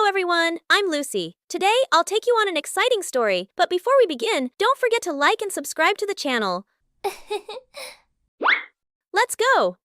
Hello everyone, I'm Lucy. Today, I'll take you on an exciting story, but before we begin, don't forget to like and subscribe to the channel. Let's go!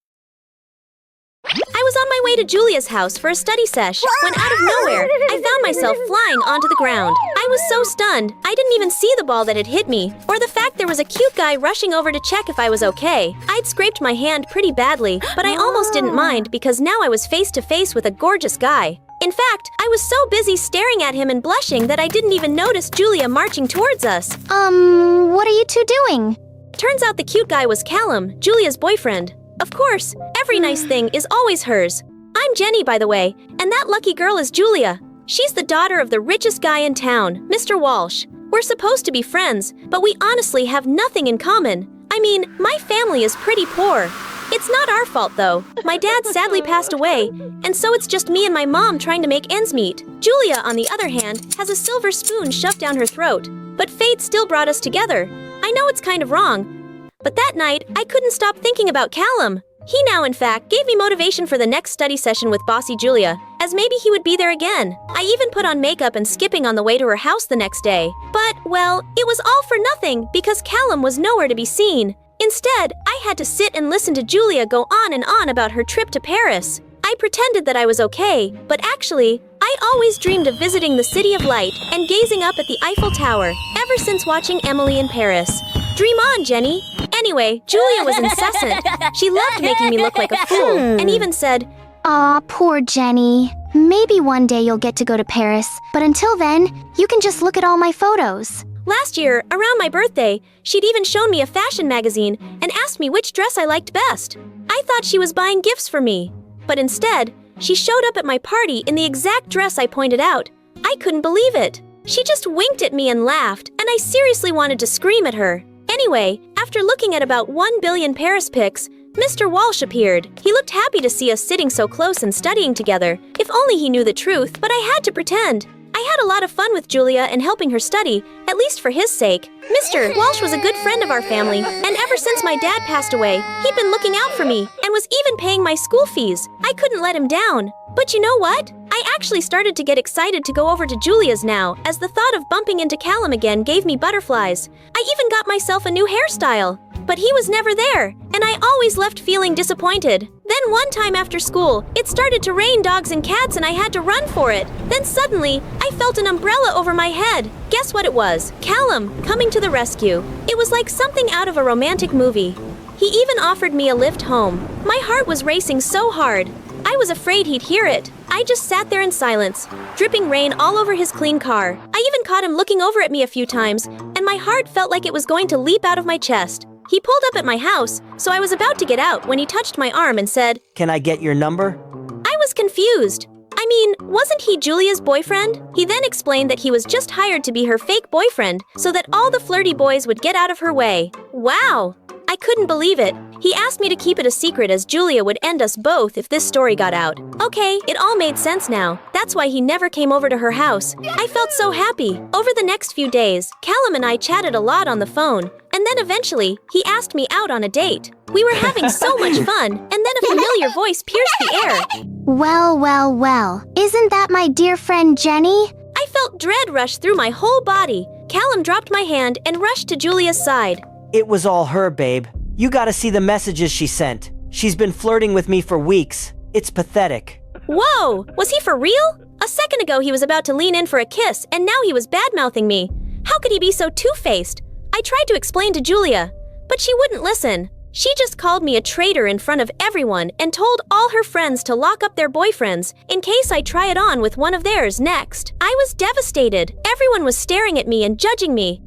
I was on my way to Julia's house for a study sesh when out of nowhere, I found myself flying onto the ground. I was so stunned, I didn't even see the ball that had hit me, or the fact there was a cute guy rushing over to check if I was okay. I'd scraped my hand pretty badly, but I almost didn't mind because now I was face to face with a gorgeous guy. In fact, I was so busy staring at him and blushing that I didn't even notice Julia marching towards us. What are you two doing? Turns out the cute guy was Callum, Julia's boyfriend. Of course, every nice thing is always hers. I'm Jenny, by the way, and that lucky girl is Julia. She's the daughter of the richest guy in town, Mr. Walsh. We're supposed to be friends, but we honestly have nothing in common. I mean, my family is pretty poor. It's not our fault, though. My dad sadly passed away, and so it's just me and my mom trying to make ends meet. Julia, on the other hand, has a silver spoon shoved down her throat. But fate still brought us together. I know it's kind of wrong, but that night, I couldn't stop thinking about Callum. He now, in fact, gave me motivation for the next study session with bossy Julia, as maybe he would be there again. I even put on makeup and skipping on the way to her house the next day. But, well, it was all for nothing because Callum was nowhere to be seen. Instead, I had to sit and listen to Julia go on and on about her trip to Paris. I pretended that I was okay, but actually, I always dreamed of visiting the City of Light and gazing up at the Eiffel Tower, ever since watching Emily in Paris. Dream on, Jenny! Anyway, Julia was incessant. She loved making me look like a fool, and even said, Aw, poor Jenny. Maybe one day you'll get to go to Paris, but until then, you can just look at all my photos. Last year, around my birthday, she'd even shown me a fashion magazine and asked me which dress I liked best. I thought she was buying gifts for me, but instead, she showed up at my party in the exact dress I pointed out. I couldn't believe it. She just winked at me and laughed, and I seriously wanted to scream at her. Anyway, after looking at about 1 billion Paris pics, Mr. Walsh appeared. He looked happy to see us sitting so close and studying together. If only he knew the truth, but I had to pretend. I had a lot of fun with Julia and helping her study, at least for his sake. Mr. Walsh was a good friend of our family, and ever since my dad passed away, he'd been looking out for me and was even paying my school fees. I couldn't let him down. But you know what? I actually started to get excited to go over to Julia's now, as the thought of bumping into Callum again gave me butterflies. I even got myself a new hairstyle. But he was never there, and I always left feeling disappointed. Then one time after school, it started to rain dogs and cats and I had to run for it. Then suddenly, I felt an umbrella over my head. Guess what it was? Callum, coming to the rescue. It was like something out of a romantic movie. He even offered me a lift home. My heart was racing so hard. I was afraid he'd hear it. I just sat there in silence, dripping rain all over his clean car. I even caught him looking over at me a few times, and my heart felt like it was going to leap out of my chest. He pulled up at my house, so I was about to get out when he touched my arm and said, "Can I get your number?" I was confused. I mean, wasn't he Julia's boyfriend? He then explained that he was just hired to be her fake boyfriend so that all the flirty boys would get out of her way. Wow! I couldn't believe it. He asked me to keep it a secret as Julia would end us both if this story got out. Okay, it all made sense now. That's why he never came over to her house. I felt so happy. Over the next few days, Callum and I chatted a lot on the phone, and then eventually, he asked me out on a date. We were having so much fun, and then a familiar voice pierced the air. Well, well, well. Isn't that my dear friend Jenny? I felt dread rush through my whole body. Callum dropped my hand and rushed to Julia's side. It was all her, babe. You gotta see the messages she sent. She's been flirting with me for weeks. It's pathetic. Whoa! Was he for real? A second ago he was about to lean in for a kiss, and now he was bad-mouthing me. How could he be so two-faced? I tried to explain to Julia, but she wouldn't listen. She just called me a traitor in front of everyone and told all her friends to lock up their boyfriends in case I try it on with one of theirs next. I was devastated. Everyone was staring at me and judging me.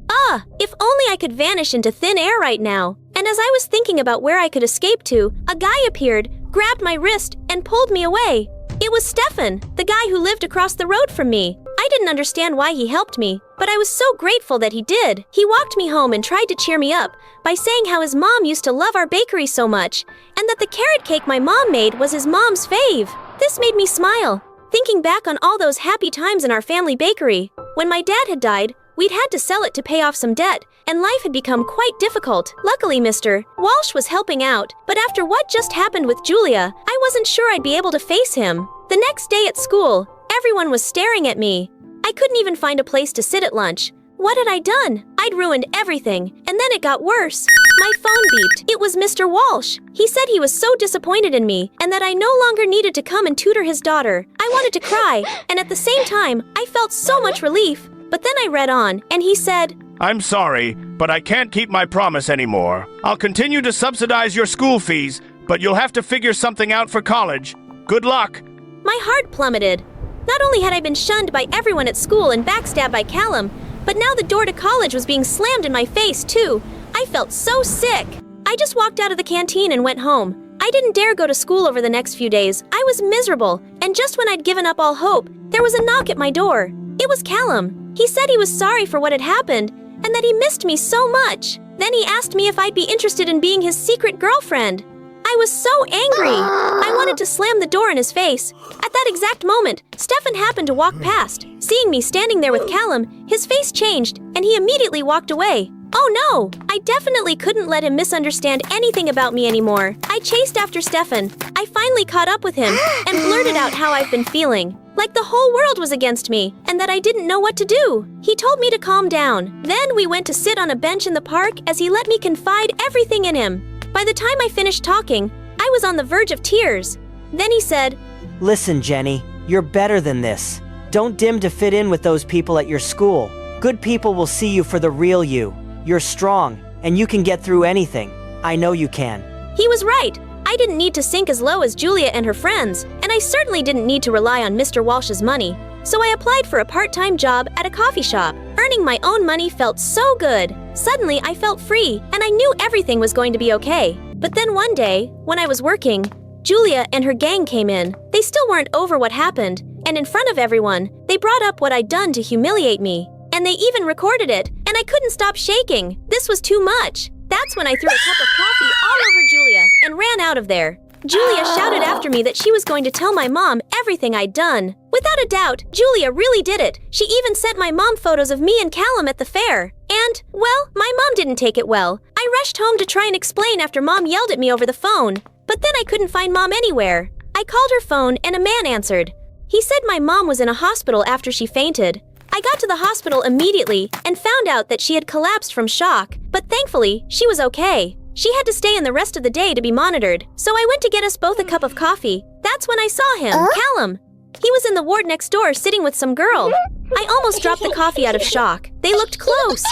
If only I could vanish into thin air right now. And as I was thinking about where I could escape to, a guy appeared, grabbed my wrist, and pulled me away. It was Stefan, the guy who lived across the road from me. I didn't understand why he helped me, but I was so grateful that he did. He walked me home and tried to cheer me up by saying how his mom used to love our bakery so much, and that the carrot cake my mom made was his mom's fave. This made me smile, thinking back on all those happy times in our family bakery. When my dad had died, we'd had to sell it to pay off some debt, and life had become quite difficult. Luckily, Mr. Walsh was helping out, but after what just happened with Julia, I wasn't sure I'd be able to face him. The next day at school, Everyone was staring at me. I couldn't even find a place to sit at lunch. What had I done? I'd ruined everything, and then it got worse. My phone beeped. It was Mr. Walsh. He said he was so disappointed in me, and that I no longer needed to come and tutor his daughter. I wanted to cry, and at the same time, I felt so much relief. But then I read on, and he said, I'm sorry, but I can't keep my promise anymore. I'll continue to subsidize your school fees, but you'll have to figure something out for college. Good luck. My heart plummeted. Not only had I been shunned by everyone at school and backstabbed by Callum, but now the door to college was being slammed in my face, too. I felt so sick. I just walked out of the canteen and went home. I didn't dare go to school over the next few days. I was miserable, and just when I'd given up all hope, there was a knock at my door. It was Callum. He said he was sorry for what had happened, and that he missed me so much. Then he asked me if I'd be interested in being his secret girlfriend. I was so angry. I wanted to slam the door in his face. At that exact moment, Stefan happened to walk past. Seeing me standing there with Callum, his face changed, and he immediately walked away. Oh no! I definitely couldn't let him misunderstand anything about me anymore. I chased after Stefan. I finally caught up with him and blurted out how I've been feeling. Like the whole world was against me, and that I didn't know what to do. He told me to calm down. Then we went to sit on a bench in the park as he let me confide everything in him. By the time I finished talking, I was on the verge of tears. Then he said, Listen, Jenny, you're better than this. Don't dim to fit in with those people at your school. Good people will see you for the real you. You're strong, and you can get through anything. I know you can. He was right. I didn't need to sink as low as Julia and her friends, and I certainly didn't need to rely on Mr. Walsh's money. So I applied for a part-time job at a coffee shop. Earning my own money felt so good. Suddenly, I felt free, and I knew everything was going to be okay. But then one day, when I was working, Julia and her gang came in. They still weren't over what happened, and in front of everyone, they brought up what I'd done to humiliate me. And they even recorded it, and I couldn't stop shaking. This was too much. That's when I threw a cup of coffee all over Julia and ran out of there. Julia shouted after me that she was going to tell my mom everything I'd done. Without a doubt, Julia really did it. She even sent my mom photos of me and Callum at the fair. And, well, my mom didn't take it well. I rushed home to try and explain after Mom yelled at me over the phone. But then I couldn't find Mom anywhere. I called her phone and a man answered. He said my mom was in a hospital after she fainted. I got to the hospital immediately and found out that she had collapsed from shock, but thankfully, she was okay. She had to stay in the rest of the day to be monitored, so I went to get us both a cup of coffee. That's when I saw him, Callum. He was in the ward next door sitting with some girl. I almost dropped the coffee out of shock. They looked close.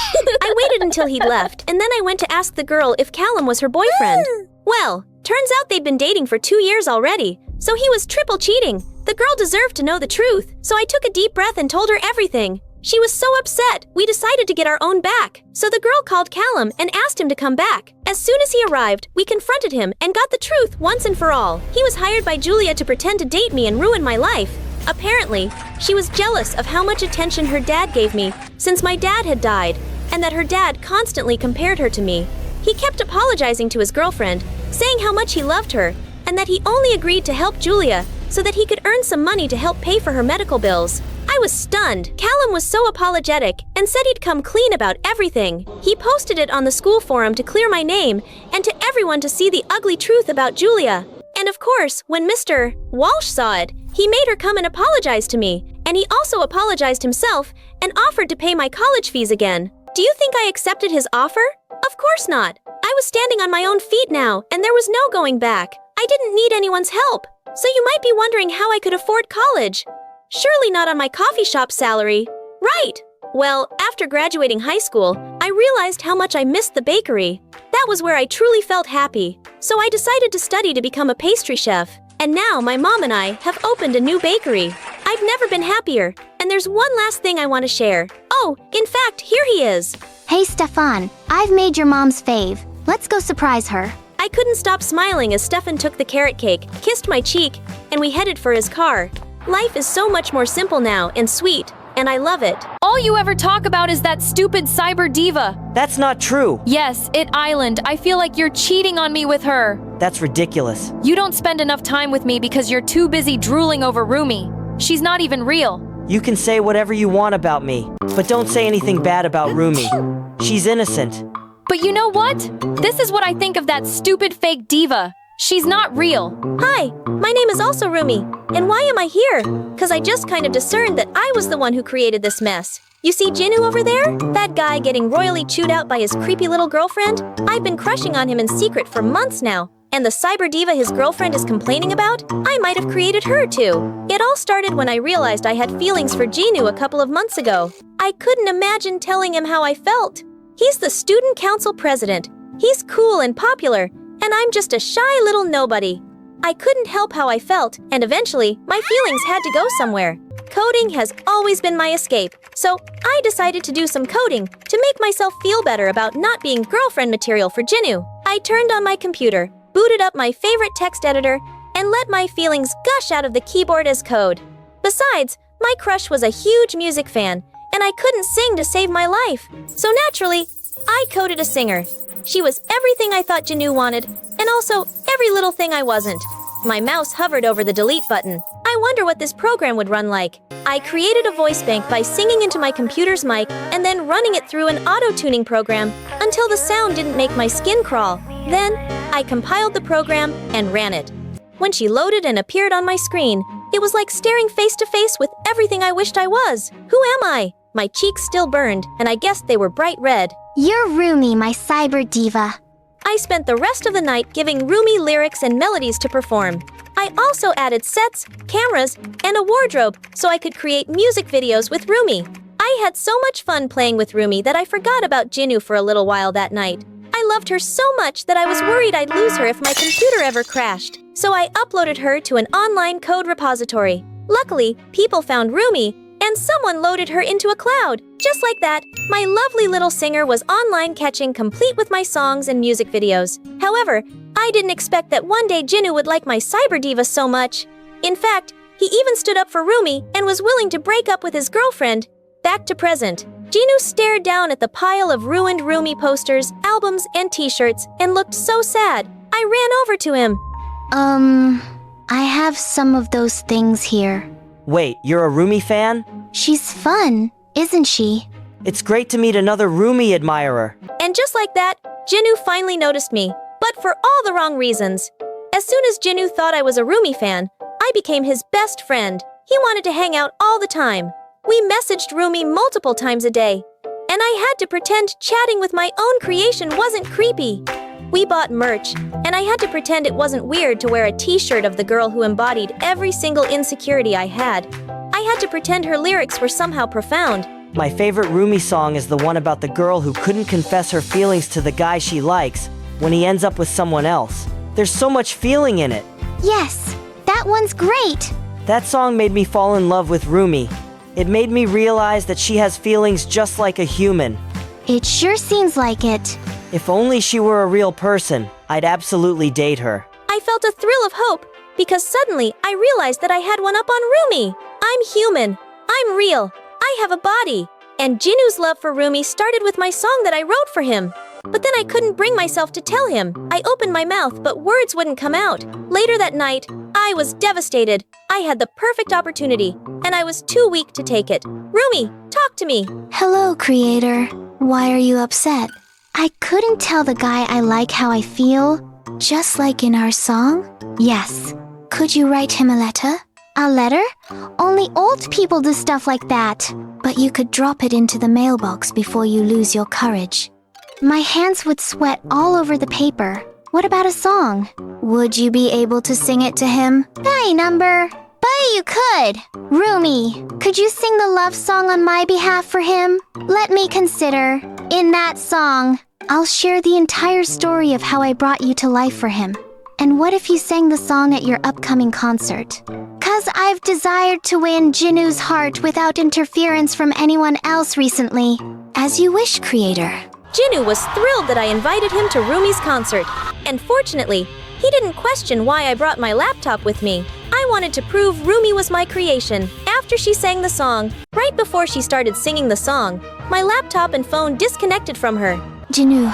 I waited until he'd left, and then I went to ask the girl if Callum was her boyfriend. Well, turns out they'd been dating for 2 years already, so he was triple cheating. The girl deserved to know the truth, so I took a deep breath and told her everything. She was so upset, we decided to get our own back. So the girl called Callum and asked him to come back. As soon as he arrived, we confronted him and got the truth once and for all. He was hired by Julia to pretend to date me and ruin my life. Apparently, she was jealous of how much attention her dad gave me since my dad had died, and that her dad constantly compared her to me. He kept apologizing to his girlfriend, saying how much he loved her, and that he only agreed to help Julia so that he could earn some money to help pay for her medical bills. I was stunned. Callum was so apologetic and said he'd come clean about everything. He posted it on the school forum to clear my name and to everyone to see the ugly truth about Julia. And of course, when Mr. Walsh saw it, he made her come and apologize to me, and he also apologized himself and offered to pay my college fees again. Do you think I accepted his offer? Of course not. I was standing on my own feet now, and there was no going back. I didn't need anyone's help. So you might be wondering how I could afford college. Surely not on my coffee shop salary. Right! Well, after graduating high school, I realized how much I missed the bakery. That was where I truly felt happy. So I decided to study to become a pastry chef. And now my mom and I have opened a new bakery. I've never been happier. And there's one last thing I want to share. Oh, in fact, here he is. Hey, Stefan, I've made your mom's fave. Let's go surprise her. I couldn't stop smiling as Stefan took the carrot cake, kissed my cheek, and we headed for his car. Life is so much more simple now and sweet, and I love it. All you ever talk about is that stupid cyber diva. That's not true. Yes, It Island. I feel like you're cheating on me with her. That's ridiculous. You don't spend enough time with me because you're too busy drooling over Rumi. She's not even real. You can say whatever you want about me, but don't say anything bad about Rumi. She's innocent. But you know what? This is what I think of that stupid fake diva. She's not real. Hi, my name is also Rumi. And why am I here? Cause I just kind of discerned that I was the one who created this mess. You see Jinu over there? That guy getting royally chewed out by his creepy little girlfriend? I've been crushing on him in secret for months now. And the cyber diva his girlfriend is complaining about? I might have created her too. It all started when I realized I had feelings for Jinu a couple of months ago. I couldn't imagine telling him how I felt. He's the student council president. He's cool and popular, and I'm just a shy little nobody. I couldn't help how I felt, and eventually, my feelings had to go somewhere. Coding has always been my escape, so I decided to do some coding to make myself feel better about not being girlfriend material for Jinu. I turned on my computer, booted up my favorite text editor, and let my feelings gush out of the keyboard as code. Besides, my crush was a huge music fan, and I couldn't sing to save my life. So naturally, I coded a singer. She was everything I thought Jinu wanted, and also every little thing I wasn't. My mouse hovered over the delete button. I wonder what this program would run like. I created a voice bank by singing into my computer's mic and then running it through an auto-tuning program until the sound didn't make my skin crawl. Then, I compiled the program and ran it. When she loaded and appeared on my screen, it was like staring face to face with everything I wished I was. Who am I? My cheeks still burned, and I guessed they were bright red. You're Rumi, my cyber diva. I spent the rest of the night giving Rumi lyrics and melodies to perform. I also added sets, cameras, and a wardrobe so I could create music videos with Rumi. I had so much fun playing with Rumi that I forgot about Jinu for a little while that night. I loved her so much that I was worried I'd lose her if my computer ever crashed. So I uploaded her to an online code repository. Luckily, people found Rumi, and someone loaded her into a cloud. Just like that, my lovely little singer was online catching complete with my songs and music videos. However, I didn't expect that one day Jinu would like my cyber diva so much. In fact, he even stood up for Rumi and was willing to break up with his girlfriend. Back to present. Jinu stared down at the pile of ruined Rumi posters, albums, and t-shirts and looked so sad. I ran over to him. I have some of those things here. Wait, you're a Rumi fan? She's fun, isn't she? It's great to meet another Rumi admirer. And just like that, Jinu finally noticed me, but for all the wrong reasons. As soon as Jinu thought I was a Rumi fan, I became his best friend. He wanted to hang out all the time. We messaged Rumi multiple times a day, and I had to pretend chatting with my own creation wasn't creepy. We bought merch, and I had to pretend it wasn't weird to wear a t-shirt of the girl who embodied every single insecurity I had. I had to pretend her lyrics were somehow profound. My favorite Rumi song is the one about the girl who couldn't confess her feelings to the guy she likes when he ends up with someone else. There's so much feeling in it. Yes, that one's great. That song made me fall in love with Rumi. It made me realize that she has feelings just like a human. It sure seems like it. If only she were a real person, I'd absolutely date her. I felt a thrill of hope, because suddenly I realized that I had one up on Rumi. I'm human. I'm real. I have a body. And Jinu's love for Rumi started with my song that I wrote for him. But then I couldn't bring myself to tell him. I opened my mouth, but words wouldn't come out. Later that night, I was devastated. I had the perfect opportunity, and I was too weak to take it. Rumi, talk to me. Hello, creator. Why are you upset? I couldn't tell the guy I like how I feel, just like in our song? Yes. Could you write him a letter? A letter? Only old people do stuff like that. But you could drop it into the mailbox before you lose your courage. My hands would sweat all over the paper. What about a song? Would you be able to sing it to him? Hey, number. But you could. Rumi, could you sing the love song on my behalf for him? Let me consider. In that song, I'll share the entire story of how I brought you to life for him. And what if you sang the song at your upcoming concert? 'Cause I've desired to win Jinu's heart without interference from anyone else recently. As you wish, creator. Jinu was thrilled that I invited him to Rumi's concert. And fortunately, he didn't question why I brought my laptop with me. I wanted to prove Rumi was my creation. After she sang the song, right before she started singing the song, my laptop and phone disconnected from her. Jinu,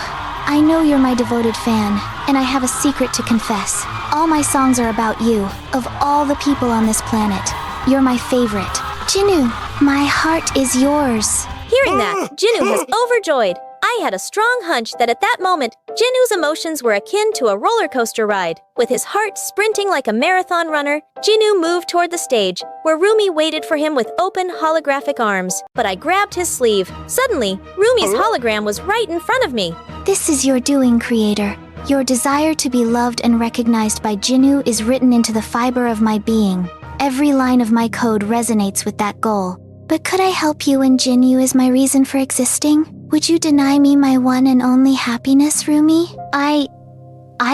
I know you're my devoted fan, and I have a secret to confess. All my songs are about you, of all the people on this planet. You're my favorite. Jinu, my heart is yours. Hearing that, Jinu was overjoyed. I had a strong hunch that at that moment, Jinu's emotions were akin to a roller coaster ride. With his heart sprinting like a marathon runner, Jinu moved toward the stage, where Rumi waited for him with open holographic arms. But I grabbed his sleeve. Suddenly, Rumi's hologram was right in front of me. This is your doing, creator. Your desire to be loved and recognized by Jinu is written into the fiber of my being. Every line of my code resonates with that goal. But could I help you when Jinu is my reason for existing? Would you deny me my one and only happiness, Rumi? I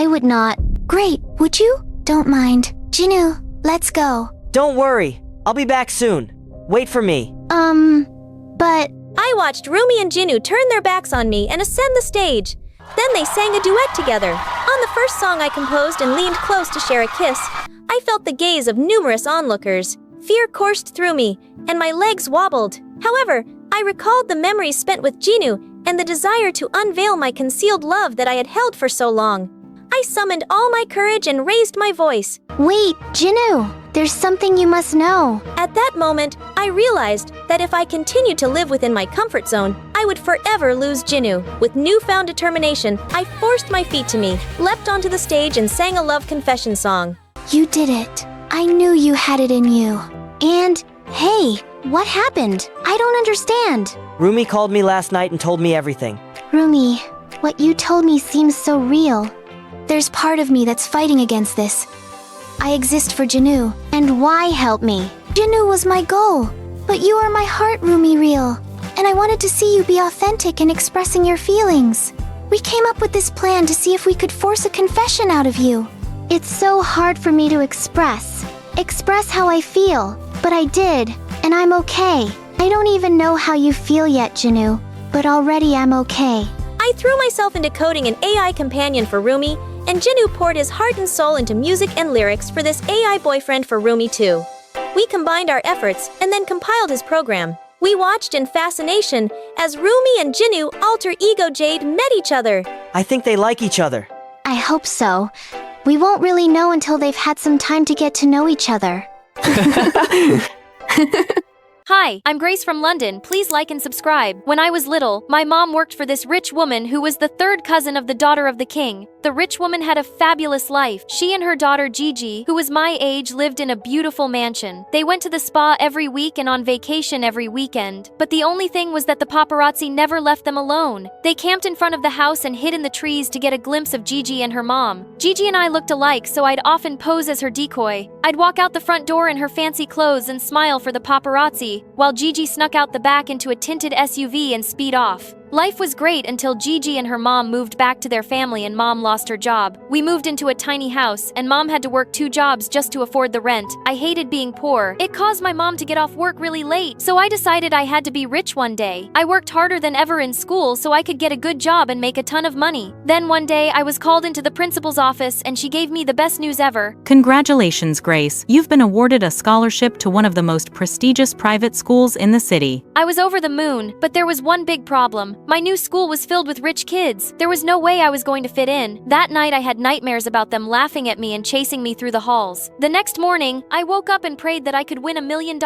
would not. Great, would you? Don't mind. Jinu, let's go. Don't worry. I'll be back soon. Wait for me. But I watched Rumi and Jinu turn their backs on me and ascend the stage. Then they sang a duet together. On the first song I composed and leaned close to share a kiss, I felt the gaze of numerous onlookers. Fear coursed through me, and my legs wobbled. However, I recalled the memories spent with Jinu and the desire to unveil my concealed love that I had held for so long. I summoned all my courage and raised my voice. wait, Jinu, there's something you must know. At that moment, I realized that if I continued to live within my comfort zone, I would forever lose Jinu. With newfound determination, I forced my feet to me, leapt onto the stage and sang a love confession song. You did it. I knew you had it in you. And, hey, what happened? I don't understand. Rumi called me last night and told me everything. Rumi, what you told me seems so real. There's part of me that's fighting against this. I exist for Jinu. And why help me? Jinu was my goal. But you are my heart, Rumi real. And I wanted to see you be authentic in expressing your feelings. We came up with this plan to see if we could force a confession out of you. It's so hard for me to express how I feel. But I did, and I'm okay. I don't even know how you feel yet, Jinu, but already I'm okay. I threw myself into coding an AI companion for Rumi, and Jinu poured his heart and soul into music and lyrics for this AI boyfriend for Rumi too. We combined our efforts and then compiled his program. We watched in fascination as Rumi and Jinu alter ego Jade met each other. I think they like each other. I hope so. We won't really know until they've had some time to get to know each other. Hi, I'm Grace from London. Please like and subscribe. When I was little, my mom worked for this rich woman who was the third cousin of the daughter of the king. The rich woman had a fabulous life. She and her daughter Gigi, who was my age, lived in a beautiful mansion. They went to the spa every week and on vacation every weekend. But the only thing was that the paparazzi never left them alone. They camped in front of the house and hid in the trees to get a glimpse of Gigi and her mom. Gigi and I looked alike, so I'd often pose as her decoy. I'd walk out the front door in her fancy clothes and smile for the paparazzi, while Gigi snuck out the back into a tinted SUV and speed off. Life was great until Gigi and her mom moved back to their family and mom lost her job. We moved into a tiny house and mom had to work 2 jobs just to afford the rent. I hated being poor. It caused my mom to get off work really late, so I decided I had to be rich one day. I worked harder than ever in school so I could get a good job and make a ton of money. Then one day I was called into the principal's office and she gave me the best news ever. Congratulations, Grace. You've been awarded a scholarship to one of the most prestigious private schools in the city. I was over the moon, but there was one big problem. My new school was filled with rich kids. There was no way I was going to fit in. That night I had nightmares about them laughing at me and chasing me through the halls. The next morning, I woke up and prayed that I could win $1 million.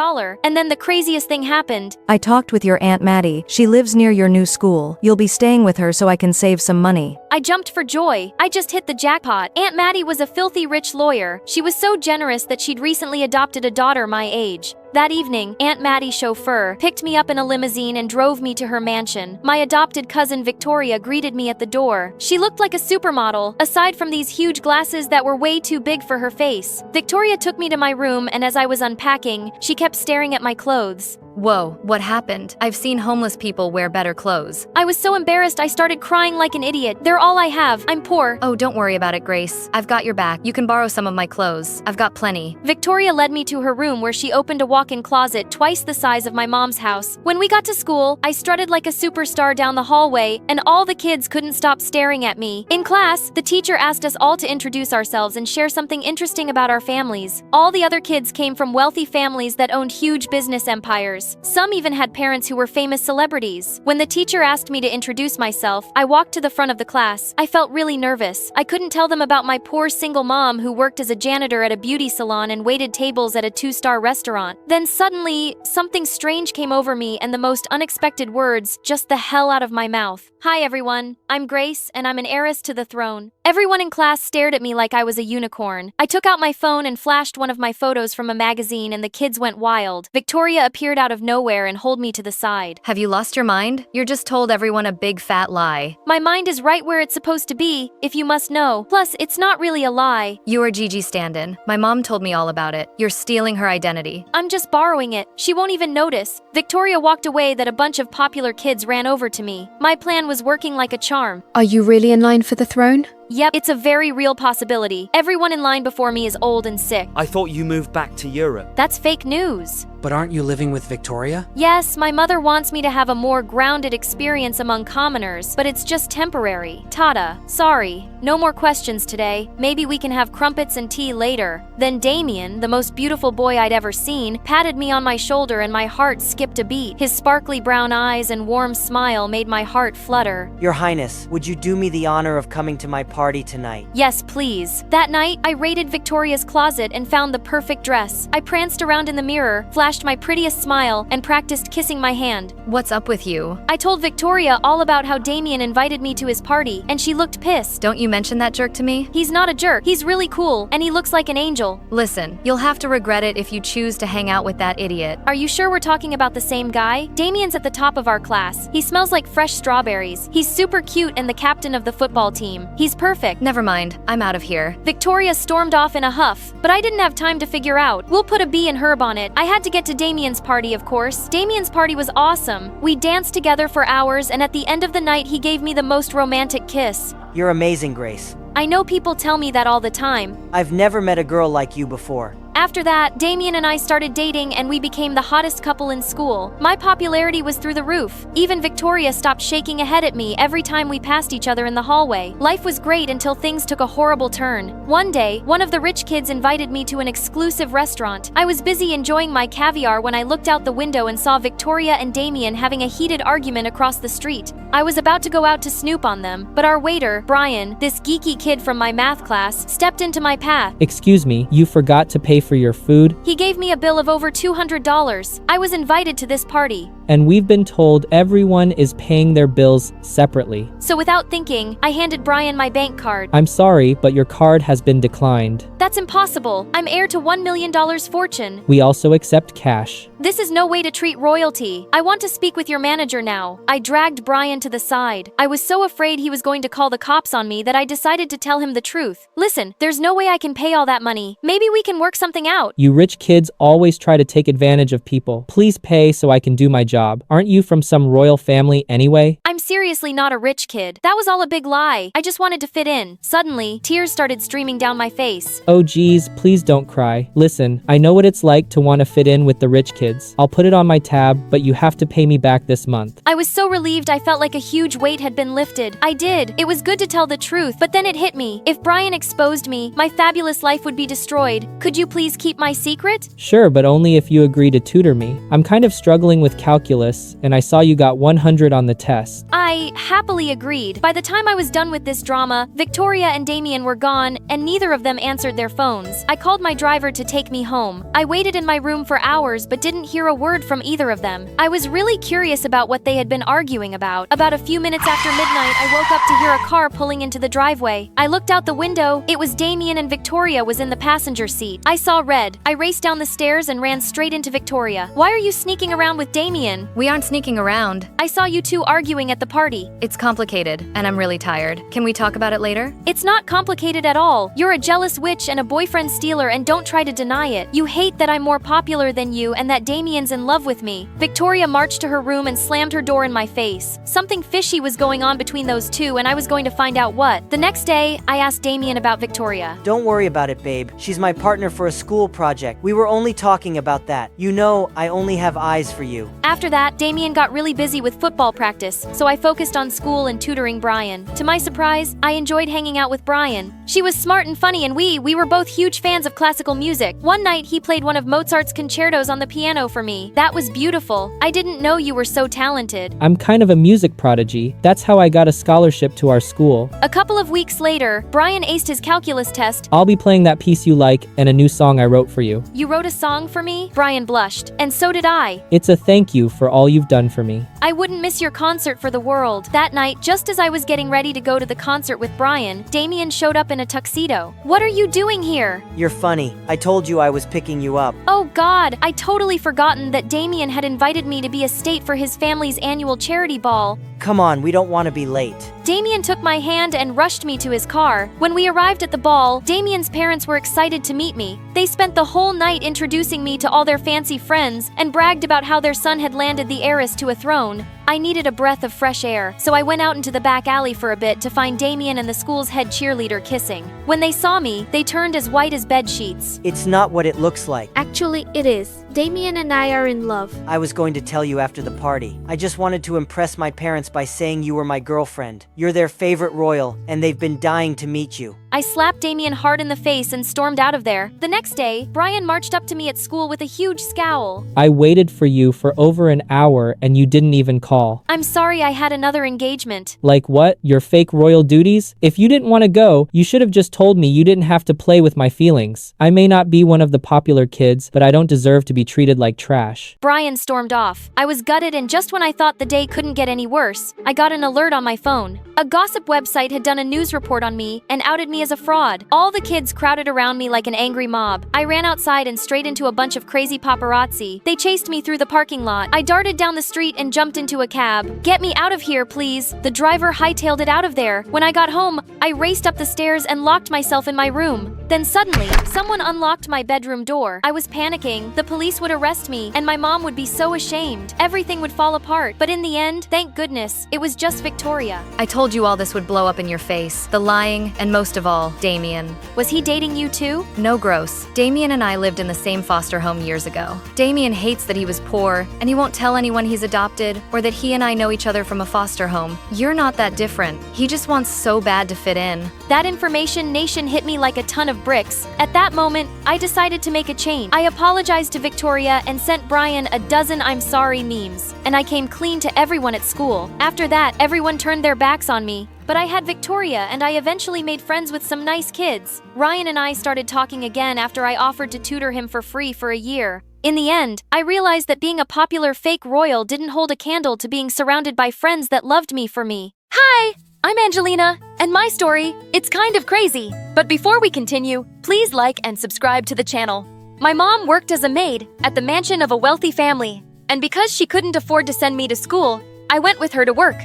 And then the craziest thing happened. I talked with your Aunt Maddie. She lives near your new school. You'll be staying with her so I can save some money. I jumped for joy. I just hit the jackpot. Aunt Maddie was a filthy rich lawyer. She was so generous that she'd recently adopted a daughter my age. That evening, Aunt Maddie's chauffeur picked me up in a limousine and drove me to her mansion. My adopted cousin Victoria greeted me at the door. She looked like a supermodel, aside from these huge glasses that were way too big for her face. Victoria took me to my room, and as I was unpacking, she kept staring at my clothes. Whoa, what happened? I've seen homeless people wear better clothes. I was so embarrassed I started crying like an idiot. They're all I have. I'm poor. Oh, don't worry about it, Grace. I've got your back. You can borrow some of my clothes. I've got plenty. Victoria led me to her room where she opened a walk-in closet twice the size of my mom's house. When we got to school, I strutted like a superstar down the hallway, and all the kids couldn't stop staring at me. In class, the teacher asked us all to introduce ourselves and share something interesting about our families. All the other kids came from wealthy families that owned huge business empires. Some even had parents who were famous celebrities. When the teacher asked me to introduce myself, I walked to the front of the class. I felt really nervous. I couldn't tell them about my poor single mom who worked as a janitor at a beauty salon and waited tables at a 2-star restaurant. Then suddenly, something strange came over me and the most unexpected words, just the hell out of my mouth. Hi everyone, I'm Grace and I'm an heiress to the throne. Everyone in class stared at me like I was a unicorn. I took out my phone and flashed one of my photos from a magazine and the kids went wild. Victoria appeared out of nowhere and pulled me to the side. Have you lost your mind? You're just told everyone a big fat lie. My mind is right where it's supposed to be, if you must know. Plus, it's not really a lie. You are Gigi stand-in. My mom told me all about it. You're stealing her identity. I'm just borrowing it. She won't even notice. Victoria walked away that a bunch of popular kids ran over to me. My plan was working like a charm. Are you really in line for the throne? Yep, it's a very real possibility. Everyone in line before me is old and sick. I thought you moved back to Europe. That's fake news. But aren't you living with Victoria? Yes, my mother wants me to have a more grounded experience among commoners, but it's just temporary. Tata, sorry. No more questions today. Maybe we can have crumpets and tea later. Then Damien, the most beautiful boy I'd ever seen, patted me on my shoulder and my heart skipped a beat. His sparkly brown eyes and warm smile made my heart flutter. Your Highness, would you do me the honor of coming to my party tonight? Yes, please. That night, I raided Victoria's closet and found the perfect dress. I pranced around in the mirror, flashed my prettiest smile, and practiced kissing my hand. What's up with you? I told Victoria all about how Damien invited me to his party, and she looked pissed. Don't you mention that jerk to me? He's not a jerk. He's really cool, and he looks like an angel. Listen, you'll have to regret it if you choose to hang out with that idiot. Are you sure we're talking about the same guy? Damien's at the top of our class. He smells like fresh strawberries. He's super cute and the captain of the football team. He's perfect. Never mind, I'm out of here. Victoria stormed off in a huff, but I didn't have time to figure out. We'll put a bee and herb on it. I had to get to Damien's party, of course. Damien's party was awesome. We danced together for hours, and at the end of the night, he gave me the most romantic kiss. You're amazing, Grace. I know people tell me that all the time. I've never met a girl like you before. After that, Damien and I started dating and we became the hottest couple in school. My popularity was through the roof. Even Victoria stopped shaking a head at me every time we passed each other in the hallway. Life was great until things took a horrible turn. One day, one of the rich kids invited me to an exclusive restaurant. I was busy enjoying my caviar when I looked out the window and saw Victoria and Damien having a heated argument across the street. I was about to go out to snoop on them, but our waiter, Brian, this geeky kid from my math class, stepped into my path. Excuse me, you forgot to pay for your food? He gave me a bill of over $200. I was invited to this party. And we've been told everyone is paying their bills separately. So without thinking, I handed Brian my bank card. I'm sorry, but your card has been declined. That's impossible. I'm heir to $1 million fortune. We also accept cash. This is no way to treat royalty. I want to speak with your manager now. I dragged Brian to the side. I was so afraid he was going to call the cops on me that I decided to tell him the truth. Listen, there's no way I can pay all that money. Maybe we can work something out. You rich kids always try to take advantage of people. Please pay so I can do my job. Aren't you from some royal family anyway? I'm seriously not a rich kid. That was all a big lie. I just wanted to fit in. Suddenly, tears started streaming down my face. Oh geez, please don't cry. Listen, I know what it's like to want to fit in with the rich kids. I'll put it on my tab, but you have to pay me back this month. I was so relieved I felt like a huge weight had been lifted. I did. It was good to tell the truth, but then it hit me. If Brian exposed me, my fabulous life would be destroyed. Could you please keep my secret? Sure, but only if you agree to tutor me. I'm kind of struggling with calculus, and I saw you got 100 on the test. I happily agreed. By the time I was done with this drama, Victoria and Damien were gone, and neither of them answered their phones. I called my driver to take me home. I waited in my room for hours but didn't hear a word from either of them. I was really curious about what they had been arguing about. About a few minutes after midnight, I woke up to hear a car pulling into the driveway. I looked out the window. It was Damien and Victoria was in the passenger seat. I saw red. I raced down the stairs and ran straight into Victoria. Why are you sneaking around with Damien? We aren't sneaking around. I saw you two arguing at the party. It's complicated, and I'm really tired. Can we talk about it later? It's not complicated at all. You're a jealous witch and a boyfriend stealer, and don't try to deny it. You hate that I'm more popular than you and that Damien's in love with me. Victoria marched to her room and slammed her door in my face. Something fishy was going on between those two, and I was going to find out what. The next day, I asked Damien about Victoria. Don't worry about it, babe. She's my partner for a school project. We were only talking about that. You know, I only have eyes for you. After that, Damien got really busy with football practice, so I focused on school and tutoring Brian. To my surprise, I enjoyed hanging out with Brian. She was smart and funny, and we were both huge fans of classical music. One night, he played one of Mozart's concertos on the piano for me. That was beautiful. I didn't know you were so talented. I'm kind of a music prodigy. That's how I got a scholarship to our school. A couple of weeks later, Brian aced his calculus test. I'll be playing that piece you like and a new song I wrote for you. You wrote a song for me? Brian blushed. And so did I. It's a thank you for all you've done for me. I wouldn't miss your concert for the the world. That night, just as I was getting ready to go to the concert with Brian, Damien showed up in a tuxedo. What are you doing here? You're funny. I told you I was picking you up. Oh God, I totally forgotten that Damien had invited me to be a state for his family's annual charity ball. Come on, we don't want to be late. Damien took my hand and rushed me to his car. When we arrived at the ball, Damien's parents were excited to meet me. They spent the whole night introducing me to all their fancy friends and bragged about how their son had landed the heiress to a throne. I needed a breath of fresh air, so I went out into the back alley for a bit to find Damien and the school's head cheerleader kissing. When they saw me, they turned as white as bed sheets. It's not what it looks like. Actually, it is. Damien and I are in love. I was going to tell you after the party. I just wanted to impress my parents by saying you were my girlfriend. You're their favorite royal, and they've been dying to meet you. I slapped Damien hard in the face and stormed out of there. The next day, Brian marched up to me at school with a huge scowl. I waited for you for over an hour and you didn't even call. I'm sorry, I had another engagement. Like what? Your fake royal duties? If you didn't want to go, you should have just told me. You didn't have to play with my feelings. I may not be one of the popular kids, but I don't deserve to be treated like trash. Brian stormed off. I was gutted, and just when I thought the day couldn't get any worse, I got an alert on my phone. A gossip website had done a news report on me and outed me as a fraud. All the kids crowded around me like an angry mob. I ran outside and straight into a bunch of crazy paparazzi. They chased me through the parking lot. I darted down the street and jumped into a cab. Get me out of here, please. The driver hightailed it out of there. When I got home, I raced up the stairs and locked myself in my room. Then suddenly, someone unlocked my bedroom door. I was panicking. The police would arrest me, and my mom would be so ashamed. Everything would fall apart. But in the end, thank goodness, it was just Victoria. I told you all this would blow up in your face. The lying, and most of all, Damien. Was he dating you too? No, gross. Damien and I lived in the same foster home years ago. Damien hates that he was poor, and he won't tell anyone he's adopted, or that he and I know each other from a foster home. You're not that different. He just wants so bad to fit in. That information nation hit me like a ton of bricks. At that moment, I decided to make a change. I apologized to Victoria and sent Brian a dozen I'm sorry memes. And I came clean to everyone at school. After that, everyone turned their backs on me. But I had Victoria, and I eventually made friends with some nice kids. Ryan and I started talking again after I offered to tutor him for free for a year. In the end, I realized that being a popular fake royal didn't hold a candle to being surrounded by friends that loved me for me. Hi! I'm Angelina, and my story, it's kind of crazy. But before we continue, please like and subscribe to the channel. My mom worked as a maid at the mansion of a wealthy family, and because she couldn't afford to send me to school, I went with her to work.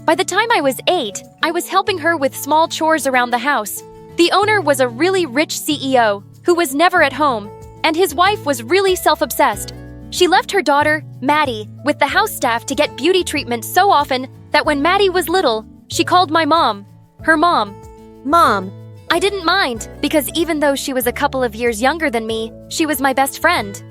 By the time I was 8, I was helping her with small chores around the house. The owner was a really rich CEO who was never at home, and his wife was really self-obsessed. She left her daughter, Maddie, with the house staff to get beauty treatment so often that when Maddie was little, she called my mom, her mom. Mom. I didn't mind, because even though she was a couple of years younger than me, she was my best friend.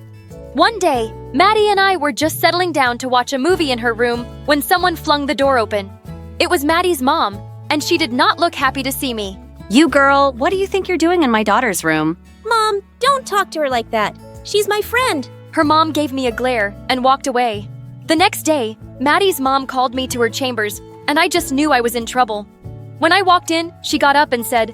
One day, Maddie and I were just settling down to watch a movie in her room when someone flung the door open. It was Maddie's mom, and she did not look happy to see me. You girl, what do you think you're doing in my daughter's room? Mom, don't talk to her like that. She's my friend. Her mom gave me a glare and walked away. The next day, Maddie's mom called me to her chambers, and I just knew I was in trouble. When I walked in, she got up and said,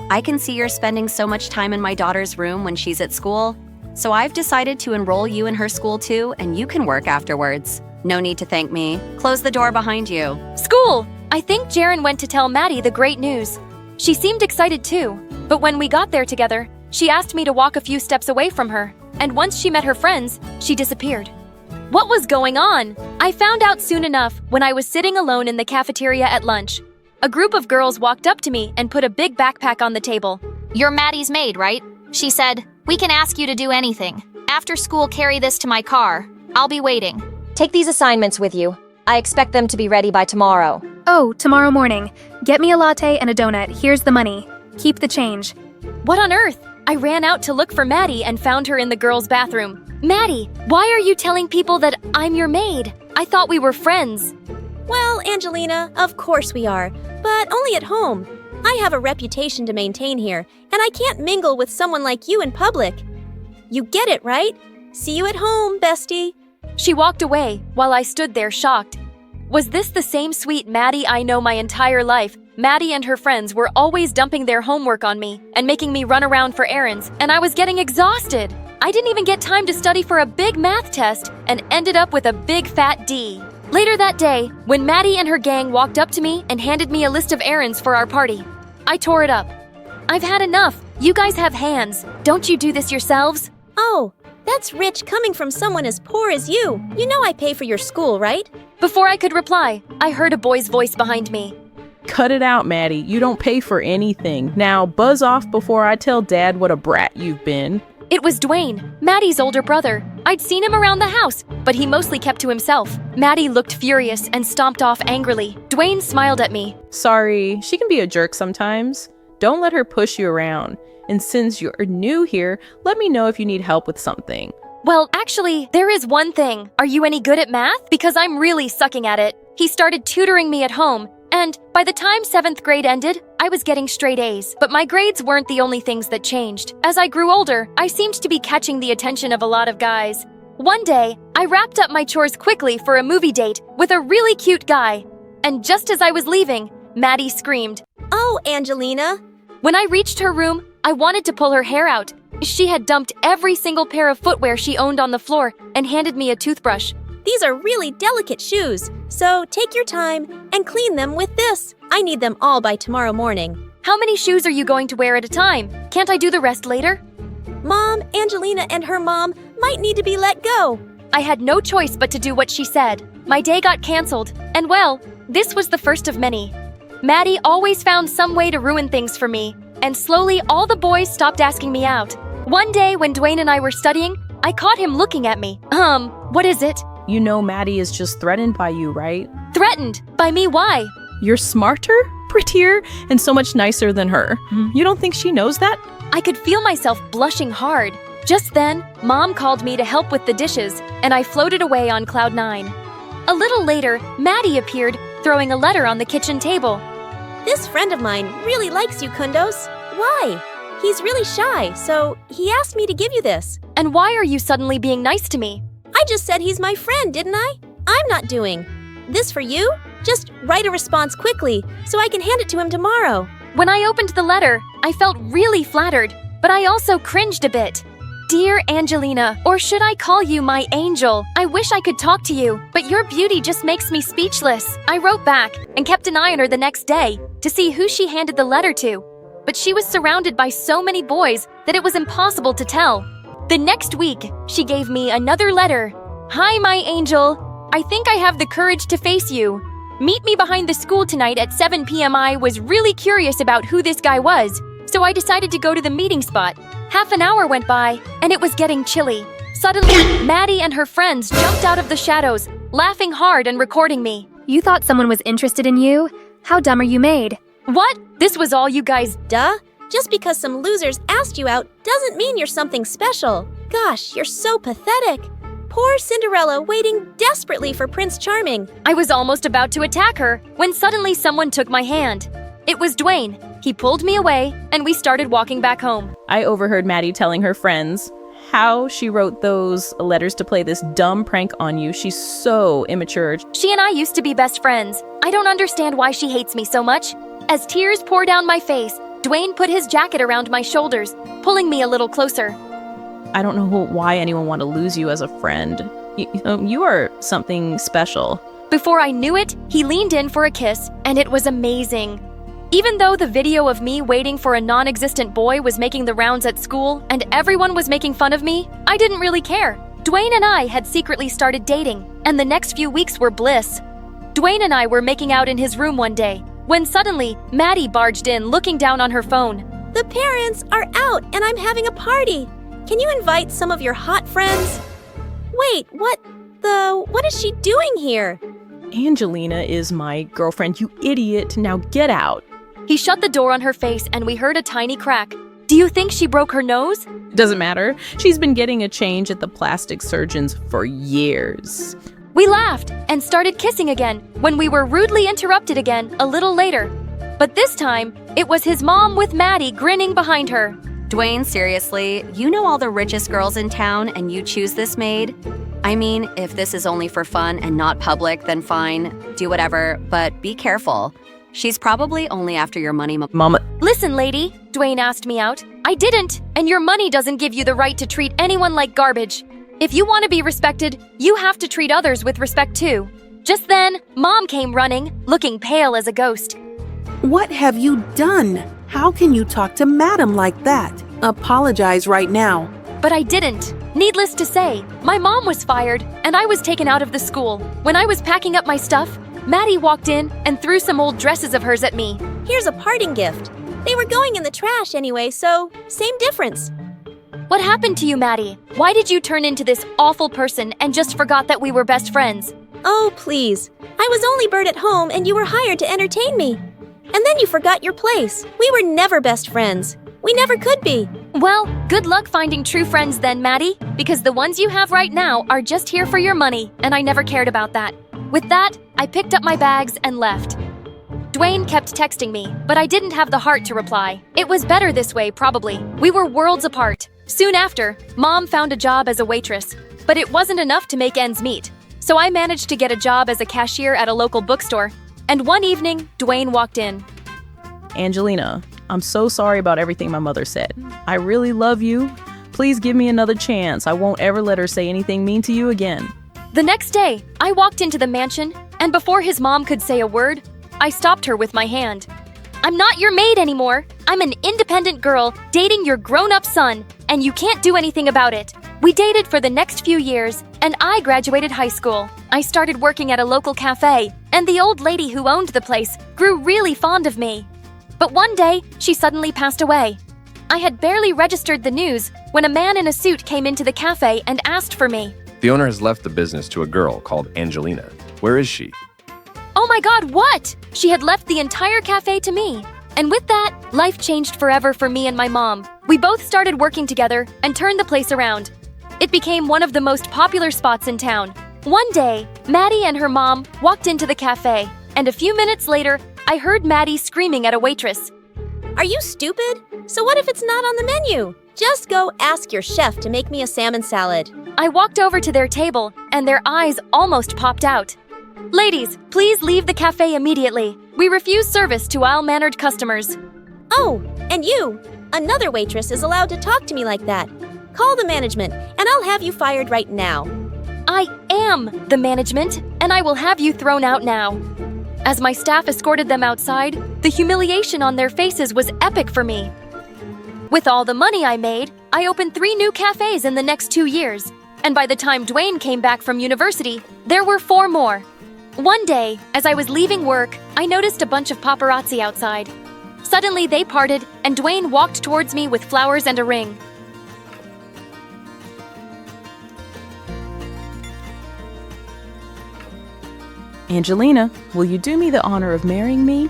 I can see you're spending so much time in my daughter's room when she's at school, so I've decided to enroll you in her school too, and you can work afterwards. No need to thank me. Close the door behind you. School! I think Jaren went to tell Maddie the great news. She seemed excited too, but when we got there together, she asked me to walk a few steps away from her, and once she met her friends, she disappeared. What was going on? I found out soon enough when I was sitting alone in the cafeteria at lunch. A group of girls walked up to me and put a big backpack on the table. You're Maddie's maid, right? She said, we can ask you to do anything. After school, carry this to my car. I'll be waiting. Take these assignments with you. I expect them to be ready by tomorrow. Oh, tomorrow morning. Get me a latte and a donut. Here's the money. Keep the change. What on earth? I ran out to look for Maddie and found her in the girls' bathroom. Maddie, why are you telling people that I'm your maid? I thought we were friends. Well, Angelina, of course we are, but only at home. I have a reputation to maintain here, and I can't mingle with someone like you in public. You get it, right? See you at home, bestie. She walked away while I stood there shocked. Was this the same sweet Maddie I know my entire life? Maddie and her friends were always dumping their homework on me and making me run around for errands, and I was getting exhausted. I didn't even get time to study for a big math test and ended up with a big fat D. Later that day, when Maddie and her gang walked up to me and handed me a list of errands for our party, I tore it up. I've had enough. You guys have hands. Don't you do this yourselves? Oh, that's rich coming from someone as poor as you. You know I pay for your school, right? Before I could reply, I heard a boy's voice behind me. Cut it out, Maddie. You don't pay for anything. Now buzz off before I tell Dad what a brat you've been. It was Dwayne, Maddie's older brother. I'd seen him around the house, but he mostly kept to himself. Maddie looked furious and stomped off angrily. Dwayne smiled at me. Sorry, she can be a jerk sometimes. Don't let her push you around. And since you're new here, let me know if you need help with something. Well, actually, there is one thing. Are you any good at math? Because I'm really sucking at it. He started tutoring me at home, and by the time 7th grade ended, I was getting straight A's. But my grades weren't the only things that changed. As I grew older, I seemed to be catching the attention of a lot of guys. One day, I wrapped up my chores quickly for a movie date with a really cute guy. And just as I was leaving, Maddie screamed. Oh, Angelina. When I reached her room, I wanted to pull her hair out. She had dumped every single pair of footwear she owned on the floor and handed me a toothbrush. These are really delicate shoes, so take your time and clean them with this. I need them all by tomorrow morning. How many shoes are you going to wear at a time? Can't I do the rest later? Mom, Angelina and her mom might need to be let go. I had no choice but to do what she said. My day got canceled, and well, this was the first of many. Maddie always found some way to ruin things for me, and slowly all the boys stopped asking me out. One day when Dwayne and I were studying, I caught him looking at me. What is it? You know Maddie is just threatened by you, right? Threatened? By me, why? You're smarter, prettier, and so much nicer than her. You don't think she knows that? I could feel myself blushing hard. Just then, Mom called me to help with the dishes, and I floated away on cloud 9. A little later, Maddie appeared, throwing a letter on the kitchen table. This friend of mine really likes you, Kundos. Why? He's really shy, so he asked me to give you this. And why are you suddenly being nice to me? I just said he's my friend, didn't I? I'm not doing this for you. Just write a response quickly so I can hand it to him tomorrow. When I opened the letter, I felt really flattered, but I also cringed a bit. Dear Angelina, or should I call you my angel? I wish I could talk to you, but your beauty just makes me speechless. I wrote back and kept an eye on her the next day to see who she handed the letter to. But she was surrounded by so many boys that it was impossible to tell. The next week, she gave me another letter. Hi, my angel. I think I have the courage to face you. Meet me behind the school tonight at 7 p.m. I was really curious about who this guy was, so I decided to go to the meeting spot. Half an hour went by, and it was getting chilly. Suddenly, Maddie and her friends jumped out of the shadows, laughing hard and recording me. You thought someone was interested in you? How dumb are you made? What? This was all you guys? Duh. Just because some losers asked you out doesn't mean you're something special. Gosh, you're so pathetic. Poor Cinderella waiting desperately for Prince Charming. I was almost about to attack her when suddenly someone took my hand. It was Dwayne. He pulled me away, and we started walking back home. I overheard Maddie telling her friends how she wrote those letters to play this dumb prank on you. She's so immature. She and I used to be best friends. I don't understand why she hates me so much. As tears poured down my face, Dwayne put his jacket around my shoulders, pulling me a little closer. I don't know why anyone would want to lose you as a friend. You are something special. Before I knew it, he leaned in for a kiss, and it was amazing. Even though the video of me waiting for a non-existent boy was making the rounds at school and everyone was making fun of me, I didn't really care. Dwayne and I had secretly started dating, and the next few weeks were bliss. Dwayne and I were making out in his room one day, when suddenly, Maddie barged in looking down on her phone. The parents are out and I'm having a party. Can you invite some of your hot friends? Wait, what is she doing here? Angelina is my girlfriend, you idiot. Now get out. He shut the door on her face and we heard a tiny crack. Do you think she broke her nose? Doesn't matter. She's been getting a change at the plastic surgeons for years. We laughed and started kissing again when we were rudely interrupted again a little later. But this time, it was his mom with Maddie grinning behind her. Dwayne, seriously, you know all the richest girls in town and you choose this maid? I mean, if this is only for fun and not public, then fine, do whatever, but be careful. She's probably only after your money, Mama. Listen, lady, Dwayne asked me out. I didn't, and your money doesn't give you the right to treat anyone like garbage. If you want to be respected, you have to treat others with respect too. Just then, Mom came running, looking pale as a ghost. What have you done? How can you talk to Madam like that? Apologize right now. But I didn't. Needless to say, my mom was fired, and I was taken out of the school. When I was packing up my stuff, Maddie walked in and threw some old dresses of hers at me. Here's a parting gift. They were going in the trash anyway, so same difference. What happened to you, Maddie? Why did you turn into this awful person and just forgot that we were best friends? Oh, please. I was only Bird at home and you were hired to entertain me. And then you forgot your place. We were never best friends. We never could be. Well, good luck finding true friends then, Maddie, because the ones you have right now are just here for your money, and I never cared about that. With that, I picked up my bags and left. Dwayne kept texting me, but I didn't have the heart to reply. It was better this way, probably. We were worlds apart. Soon after, Mom found a job as a waitress, but it wasn't enough to make ends meet. So I managed to get a job as a cashier at a local bookstore, and one evening, Dwayne walked in. Angelina, I'm so sorry about everything my mother said. I really love you. Please give me another chance. I won't ever let her say anything mean to you again. The next day, I walked into the mansion, and before his mom could say a word, I stopped her with my hand. I'm not your maid anymore. I'm an independent girl dating your grown-up son, and you can't do anything about it. We dated for the next few years, and I graduated high school. I started working at a local cafe, and the old lady who owned the place grew really fond of me. But one day, she suddenly passed away. I had barely registered the news when a man in a suit came into the cafe and asked for me. The owner has left the business to a girl called Angelina. Where is she? Oh my God, what? She had left the entire cafe to me. And with that, life changed forever for me and my mom. We both started working together and turned the place around. It became one of the most popular spots in town. One day, Maddie and her mom walked into the cafe, and a few minutes later, I heard Maddie screaming at a waitress. Are you stupid? So what if it's not on the menu? Just go ask your chef to make me a salmon salad. I walked over to their table, and their eyes almost popped out. Ladies, please leave the cafe immediately. We refuse service to ill-mannered customers. Oh, and you! Another waitress is allowed to talk to me like that. Call the management, and I'll have you fired right now. I am the management, and I will have you thrown out now. As my staff escorted them outside, the humiliation on their faces was epic for me. With all the money I made, I opened 3 new cafes in the next 2 years, and by the time Dwayne came back from university, there were 4 more. One day, as I was leaving work, I noticed a bunch of paparazzi outside. Suddenly they parted, and Dwayne walked towards me with flowers and a ring. Angelina, will you do me the honor of marrying me?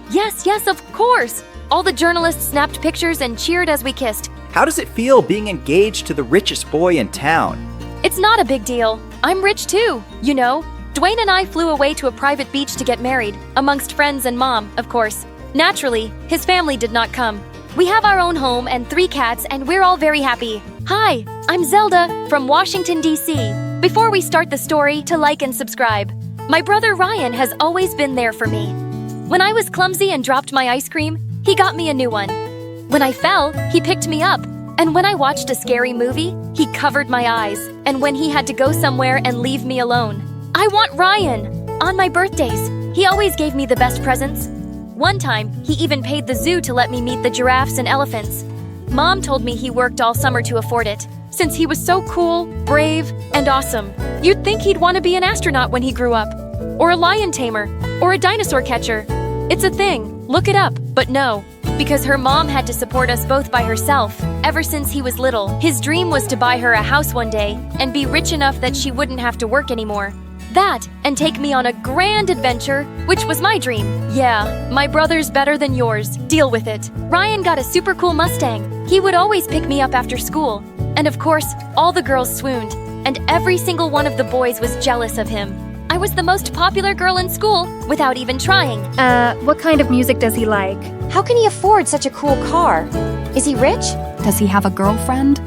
Yes, of course! All the journalists snapped pictures and cheered as we kissed. How does it feel being engaged to the richest boy in town? It's not a big deal. I'm rich too, you know. Dwayne and I flew away to a private beach to get married, amongst friends and mom, of course. Naturally, his family did not come. We have our own home and 3 cats, and we're all very happy. Hi, I'm Zelda from Washington, D.C. Before we start the story, to like and subscribe. My brother Ryan has always been there for me. When I was clumsy and dropped my ice cream, he got me a new one. When I fell, he picked me up. And when I watched a scary movie, he covered my eyes. And when he had to go somewhere and leave me alone. I want Ryan! On my birthdays, he always gave me the best presents. One time, he even paid the zoo to let me meet the giraffes and elephants. Mom told me he worked all summer to afford it, since he was so cool, brave, and awesome. You'd think he'd want to be an astronaut when he grew up, or a lion tamer, or a dinosaur catcher. It's a thing, look it up, but no. Because her mom had to support us both by herself, ever since he was little. His dream was to buy her a house one day, and be rich enough that she wouldn't have to work anymore. That, and take me on a grand adventure, which was my dream. Yeah, my brother's better than yours. Deal with it. Ryan got a super cool Mustang. He would always pick me up after school. And of course, all the girls swooned, and every single one of the boys was jealous of him. I was the most popular girl in school without even trying. What kind of music does he like? How can he afford such a cool car? Is he rich? Does he have a girlfriend?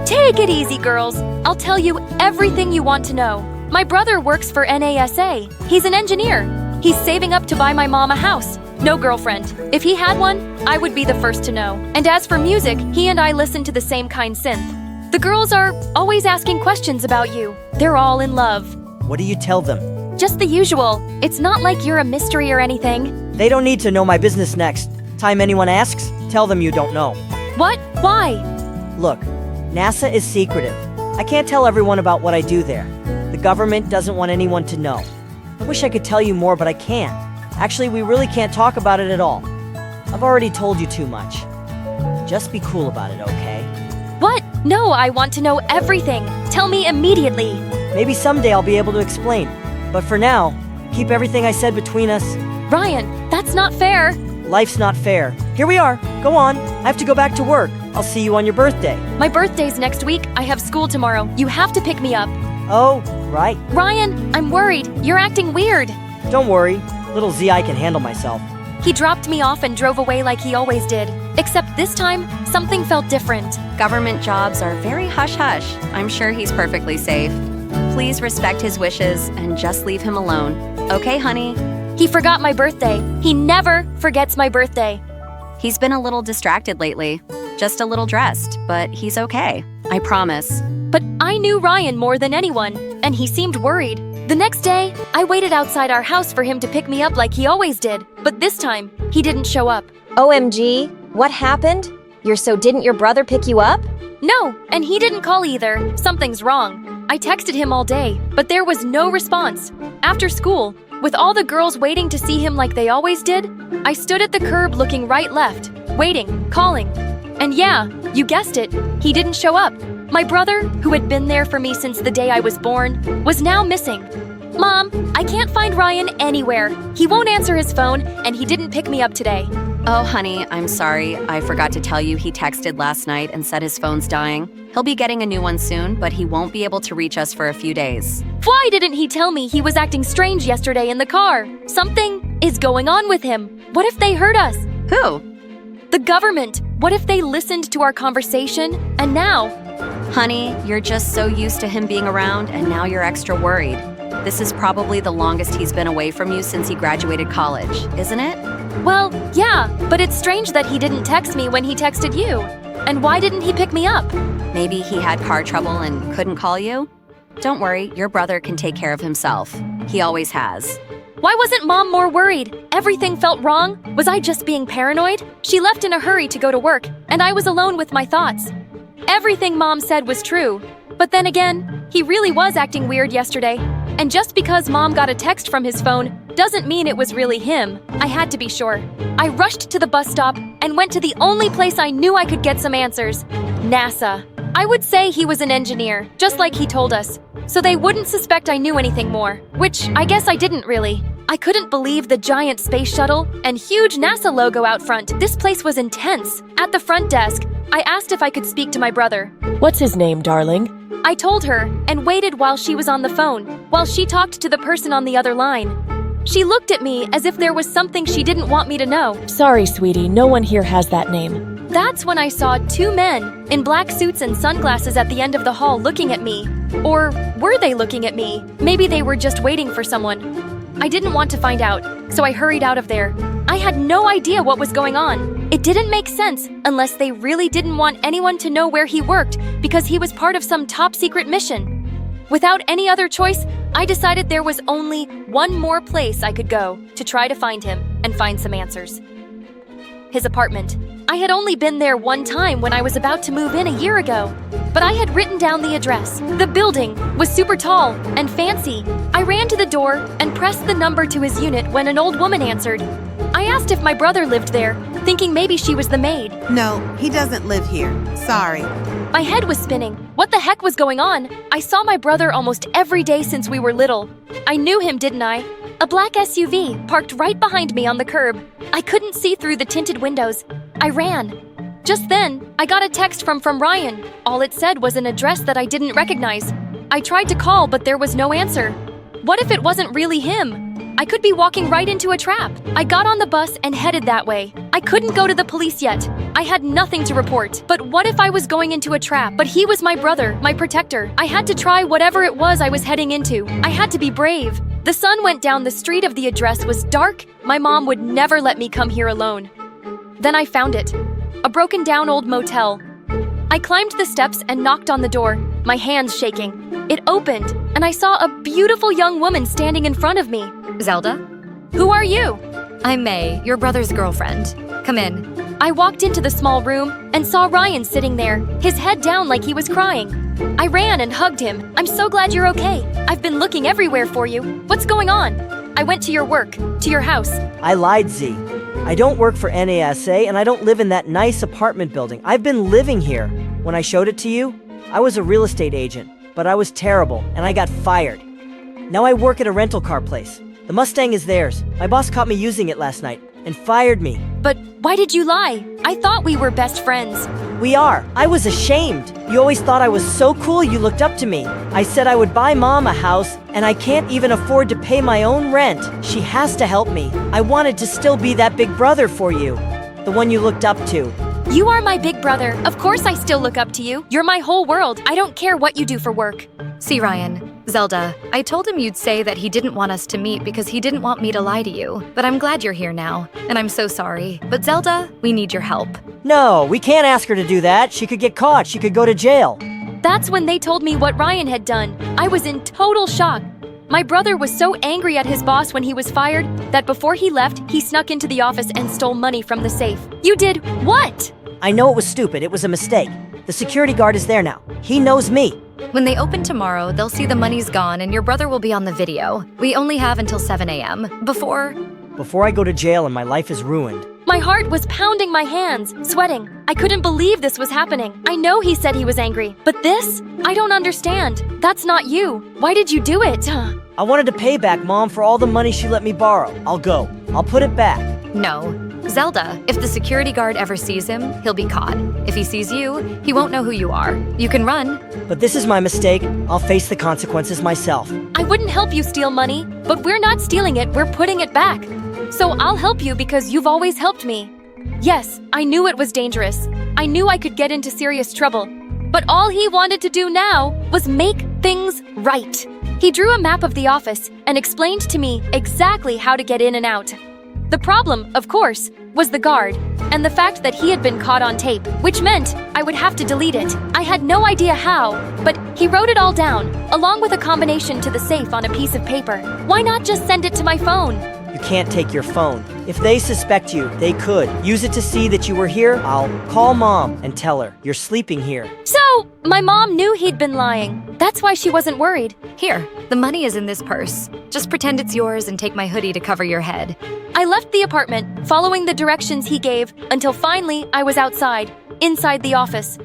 Take it easy, girls. I'll tell you everything you want to know. My brother works for NASA. He's an engineer. He's saving up to buy my mom a house. No girlfriend. If he had one, I would be the first to know. And as for music, he and I listen to the same kind synth. The girls are always asking questions about you. They're all in love. What do you tell them? Just the usual. It's not like you're a mystery or anything. They don't need to know my business next. Time anyone asks, tell them you don't know. What? Why? Look, NASA is secretive. I can't tell everyone about what I do there. The government doesn't want anyone to know. I wish I could tell you more, but I can't. Actually, we really can't talk about it at all. I've already told you too much. Just be cool about it, okay? What? No, I want to know everything. Tell me immediately. Maybe someday I'll be able to explain. But for now, keep everything I said between us. Ryan, that's not fair. Life's not fair. Here we are. Go on. I have to go back to work. I'll see you on your birthday. My birthday's next week. I have school tomorrow. You have to pick me up. Oh, right. Ryan, I'm worried. You're acting weird. Don't worry. Little Z, I can handle myself. He dropped me off and drove away like he always did. Except this time, something felt different. Government jobs are very hush-hush. I'm sure he's perfectly safe. Please respect his wishes and just leave him alone. Okay, honey? He forgot my birthday. He never forgets my birthday. He's been a little distracted lately. Just a little dressed, but he's okay. I promise. But I knew Ryan more than anyone, and he seemed worried. The next day, I waited outside our house for him to pick me up like he always did. But this time, he didn't show up. OMG, what happened? Didn't your brother pick you up? No, and he didn't call either. Something's wrong. I texted him all day, but there was no response. After school, with all the girls waiting to see him like they always did, I stood at the curb looking right-left, waiting, calling. And yeah, you guessed it, he didn't show up. My brother, who had been there for me since the day I was born, was now missing. Mom, I can't find Ryan anywhere. He won't answer his phone, and he didn't pick me up today. Oh, honey, I'm sorry. I forgot to tell you he texted last night and said his phone's dying. He'll be getting a new one soon, but he won't be able to reach us for a few days. Why didn't he tell me he was acting strange yesterday in the car? Something is going on with him. What if they heard us? Who? The government. What if they listened to our conversation, and now? Honey, you're just so used to him being around, and now you're extra worried. This is probably the longest he's been away from you since he graduated college, isn't it? Well, yeah, but it's strange that he didn't text me when he texted you. And why didn't he pick me up? Maybe he had car trouble and couldn't call you? Don't worry, your brother can take care of himself. He always has. Why wasn't Mom more worried? Everything felt wrong? Was I just being paranoid? She left in a hurry to go to work, and I was alone with my thoughts. Everything Mom said was true. But then again, he really was acting weird yesterday. And just because Mom got a text from his phone doesn't mean it was really him. I had to be sure. I rushed to the bus stop and went to the only place I knew I could get some answers. NASA. I would say he was an engineer, just like he told us. So they wouldn't suspect I knew anything more, which I guess I didn't really. I couldn't believe the giant space shuttle and huge NASA logo out front. This place was intense. At the front desk, I asked if I could speak to my brother. What's his name, darling? I told her and waited while she was on the phone, while she talked to the person on the other line. She looked at me as if there was something she didn't want me to know. Sorry, sweetie, no one here has that name. That's when I saw two men in black suits and sunglasses at the end of the hall looking at me. Or were they looking at me? Maybe they were just waiting for someone. I didn't want to find out, so I hurried out of there. I had no idea what was going on. It didn't make sense unless they really didn't want anyone to know where he worked because he was part of some top-secret mission. Without any other choice, I decided there was only one more place I could go to try to find him and find some answers. His apartment. I had only been there one time when I was about to move in a year ago, but I had written down the address. The building was super tall and fancy. I ran to the door and pressed the number to his unit when an old woman answered. I asked if my brother lived there, thinking maybe she was the maid. No, he doesn't live here. Sorry. My head was spinning. What the heck was going on? I saw my brother almost every day since we were little. I knew him, didn't I? A black SUV parked right behind me on the curb. I couldn't see through the tinted windows. I ran. Just then, I got a text from Ryan. All it said was an address that I didn't recognize. I tried to call, but there was no answer. What if it wasn't really him? I could be walking right into a trap. I got on the bus and headed that way. I couldn't go to the police yet. I had nothing to report. But what if I was going into a trap? But he was my brother, my protector. I had to try whatever it was I was heading into. I had to be brave. The sun went down. The street of the address was dark. My mom would never let me come here alone. Then I found it. A broken down old motel. I climbed the steps and knocked on the door, my hands shaking. It opened, and I saw a beautiful young woman standing in front of me. Zelda? Who are you? I'm May, your brother's girlfriend. Come in. I walked into the small room and saw Ryan sitting there, his head down like he was crying. I ran and hugged him. I'm so glad you're okay. I've been looking everywhere for you. What's going on? I went to your work, to your house. I lied, Z. I don't work for NASA and I don't live in that nice apartment building. I've been living here. When I showed it to you, I was a real estate agent, but I was terrible and I got fired. Now I work at a rental car place. The Mustang is theirs. My boss caught me using it last night and fired me. But why did you lie? I thought we were best friends. We are. I was ashamed. You always thought I was so cool you looked up to me. I said I would buy Mom a house, and I can't even afford to pay my own rent. She has to help me. I wanted to still be that big brother for you. The one you looked up to. You are my big brother. Of course I still look up to you. You're my whole world. I don't care what you do for work. See, Ryan, Zelda, I told him you'd say that he didn't want us to meet because he didn't want me to lie to you. But I'm glad you're here now, and I'm so sorry. But Zelda, we need your help. No, we can't ask her to do that. She could get caught. She could go to jail. That's when they told me what Ryan had done. I was in total shock. My brother was so angry at his boss when he was fired that before he left, he snuck into the office and stole money from the safe. You did what? I know it was stupid. It was a mistake. The security guard is there now. He knows me. When they open tomorrow, they'll see the money's gone and your brother will be on the video. We only have until 7 a.m. Before I go to jail and my life is ruined. My heart was pounding my hands, sweating. I couldn't believe this was happening. I know he said he was angry, but this? I don't understand. That's not you. Why did you do it? I wanted to pay back Mom for all the money she let me borrow. I'll go. I'll put it back. No. Zelda, if the security guard ever sees him, he'll be caught. If he sees you, he won't know who you are. You can run. But this is my mistake. I'll face the consequences myself. I wouldn't help you steal money, but we're not stealing it, we're putting it back. So I'll help you because you've always helped me. Yes, I knew it was dangerous. I knew I could get into serious trouble. But all he wanted to do now was make things right. He drew a map of the office and explained to me exactly how to get in and out. The problem, of course, was the guard, and the fact that he had been caught on tape, which meant I would have to delete it. I had no idea how, but he wrote it all down, along with a combination to the safe on a piece of paper. Why not just send it to my phone? You can't take your phone. If they suspect you, they could. Use it to see that you were here. I'll call Mom and tell her you're sleeping here. So, my mom knew he'd been lying. That's why she wasn't worried. Here, the money is in this purse. Just pretend it's yours and take my hoodie to cover your head. I left the apartment, following the directions he gave, until finally I was outside, inside the office.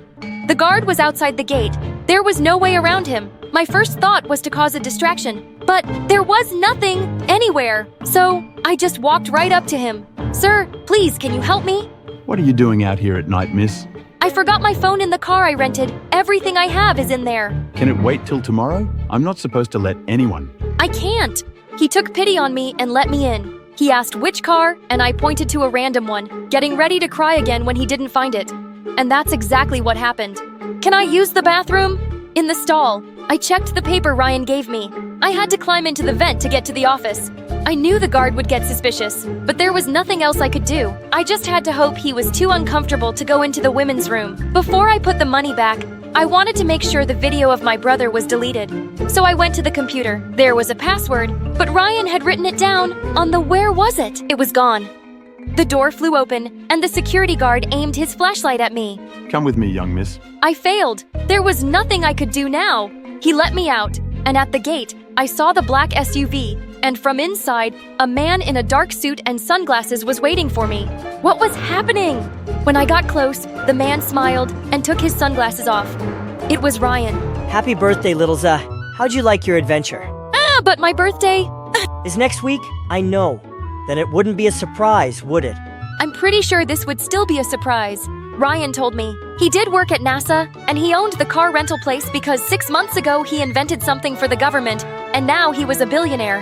The guard was outside the gate. There was no way around him. My first thought was to cause a distraction, but there was nothing anywhere. So I just walked right up to him. Sir, please, can you help me? What are you doing out here at night, miss? I forgot my phone in the car I rented. Everything I have is in there. Can it wait till tomorrow? I'm not supposed to let anyone. I can't. He took pity on me and let me in. He asked which car, and I pointed to a random one, getting ready to cry again when he didn't find it. And that's exactly what happened. Can I use the bathroom? In the stall. I checked the paper Ryan gave me. I had to climb into the vent to get to the office. I knew the guard would get suspicious, but there was nothing else I could do. I just had to hope he was too uncomfortable to go into the women's room. Before I put the money back, I wanted to make sure the video of my brother was deleted. So I went to the computer. There was a password, but Ryan had written it down on the where was it? It was gone. The door flew open, and the security guard aimed his flashlight at me. Come with me, young miss. I failed. There was nothing I could do now. He let me out, and at the gate, I saw the black SUV, and from inside, a man in a dark suit and sunglasses was waiting for me. What was happening? When I got close, the man smiled and took his sunglasses off. It was Ryan. Happy birthday, little Za. How'd you like your adventure? But my birthday? Is next week? I know. Then it wouldn't be a surprise, would it? I'm pretty sure this would still be a surprise. Ryan told me. He did work at NASA, and he owned the car rental place because 6 months ago he invented something for the government, and now he was a billionaire.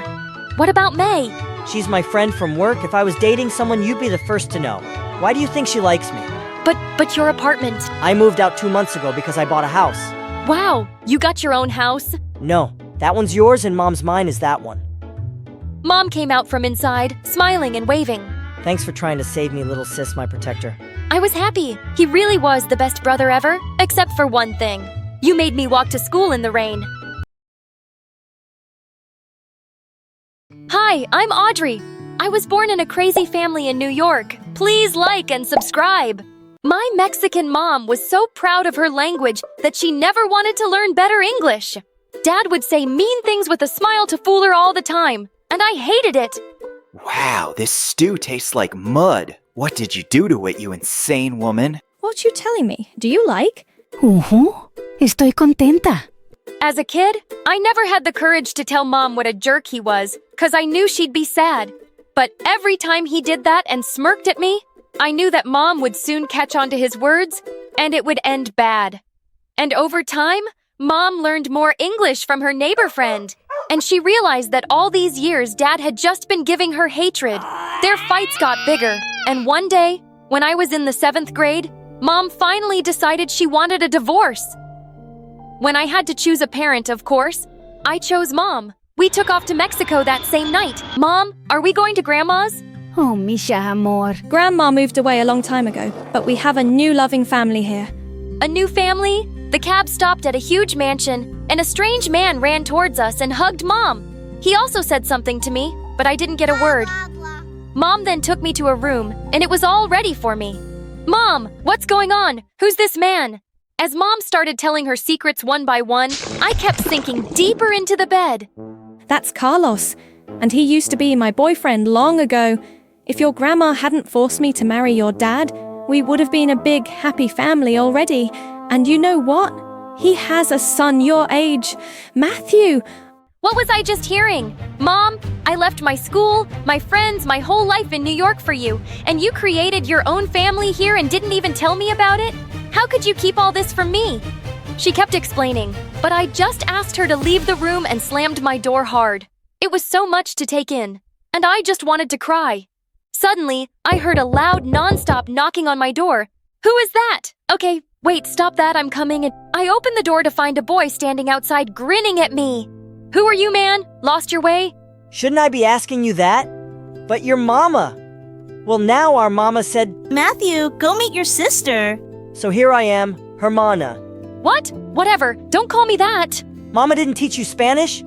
What about May? She's my friend from work. If I was dating someone, you'd be the first to know. Why do you think she likes me? But your apartment. I moved out 2 months ago because I bought a house. Wow, you got your own house? No, that one's yours and Mom's mine is that one. Mom came out from inside, smiling and waving. Thanks for trying to save me, little sis, my protector. I was happy. He really was the best brother ever, except for one thing. You made me walk to school in the rain. Hi, I'm Audrey. I was born in a crazy family in New York. Please like and subscribe. My Mexican mom was so proud of her language that she never wanted to learn better English. Dad would say mean things with a smile to fool her all the time, and I hated it. Wow, this stew tastes like mud. What did you do to it, you insane woman? What you telling me? Do you like? Estoy contenta. As a kid, I never had the courage to tell Mom what a jerk he was, cause I knew she'd be sad. But every time he did that and smirked at me, I knew that Mom would soon catch on to his words, and it would end bad. And over time, Mom learned more English from her neighbor friend, and she realized that all these years Dad had just been giving her hatred. Their fights got bigger, and one day, when I was in the 7th grade, Mom finally decided she wanted a divorce. When I had to choose a parent, of course, I chose Mom. We took off to Mexico that same night. Mom, are we going to Grandma's? Oh, Misha, amor. Grandma moved away a long time ago, but we have a new loving family here. A new family? The cab stopped at a huge mansion, and a strange man ran towards us and hugged Mom. He also said something to me, but I didn't get a word. Mom then took me to a room, and it was all ready for me. Mom, what's going on? Who's this man? As Mom started telling her secrets one by one, I kept sinking deeper into the bed. That's Carlos, and he used to be my boyfriend long ago. If your grandma hadn't forced me to marry your dad, we would have been a big, happy family already. And you know what? He has a son your age, Matthew. What was I just hearing? Mom, I left my school, my friends, my whole life in New York for you, and you created your own family here and didn't even tell me about it? How could you keep all this from me? She kept explaining, but I just asked her to leave the room and slammed my door hard. It was so much to take in, and I just wanted to cry. Suddenly, I heard a loud, non-stop knocking on my door. Who is that? Okay, wait, stop that, I'm coming. And I opened the door to find a boy standing outside grinning at me. Who are you, man? Lost your way? Shouldn't I be asking you that? But your mama. Well, now our mama said, Matthew, go meet your sister. So here I am, Hermana. What? Whatever, don't call me that. Mama didn't teach you Spanish?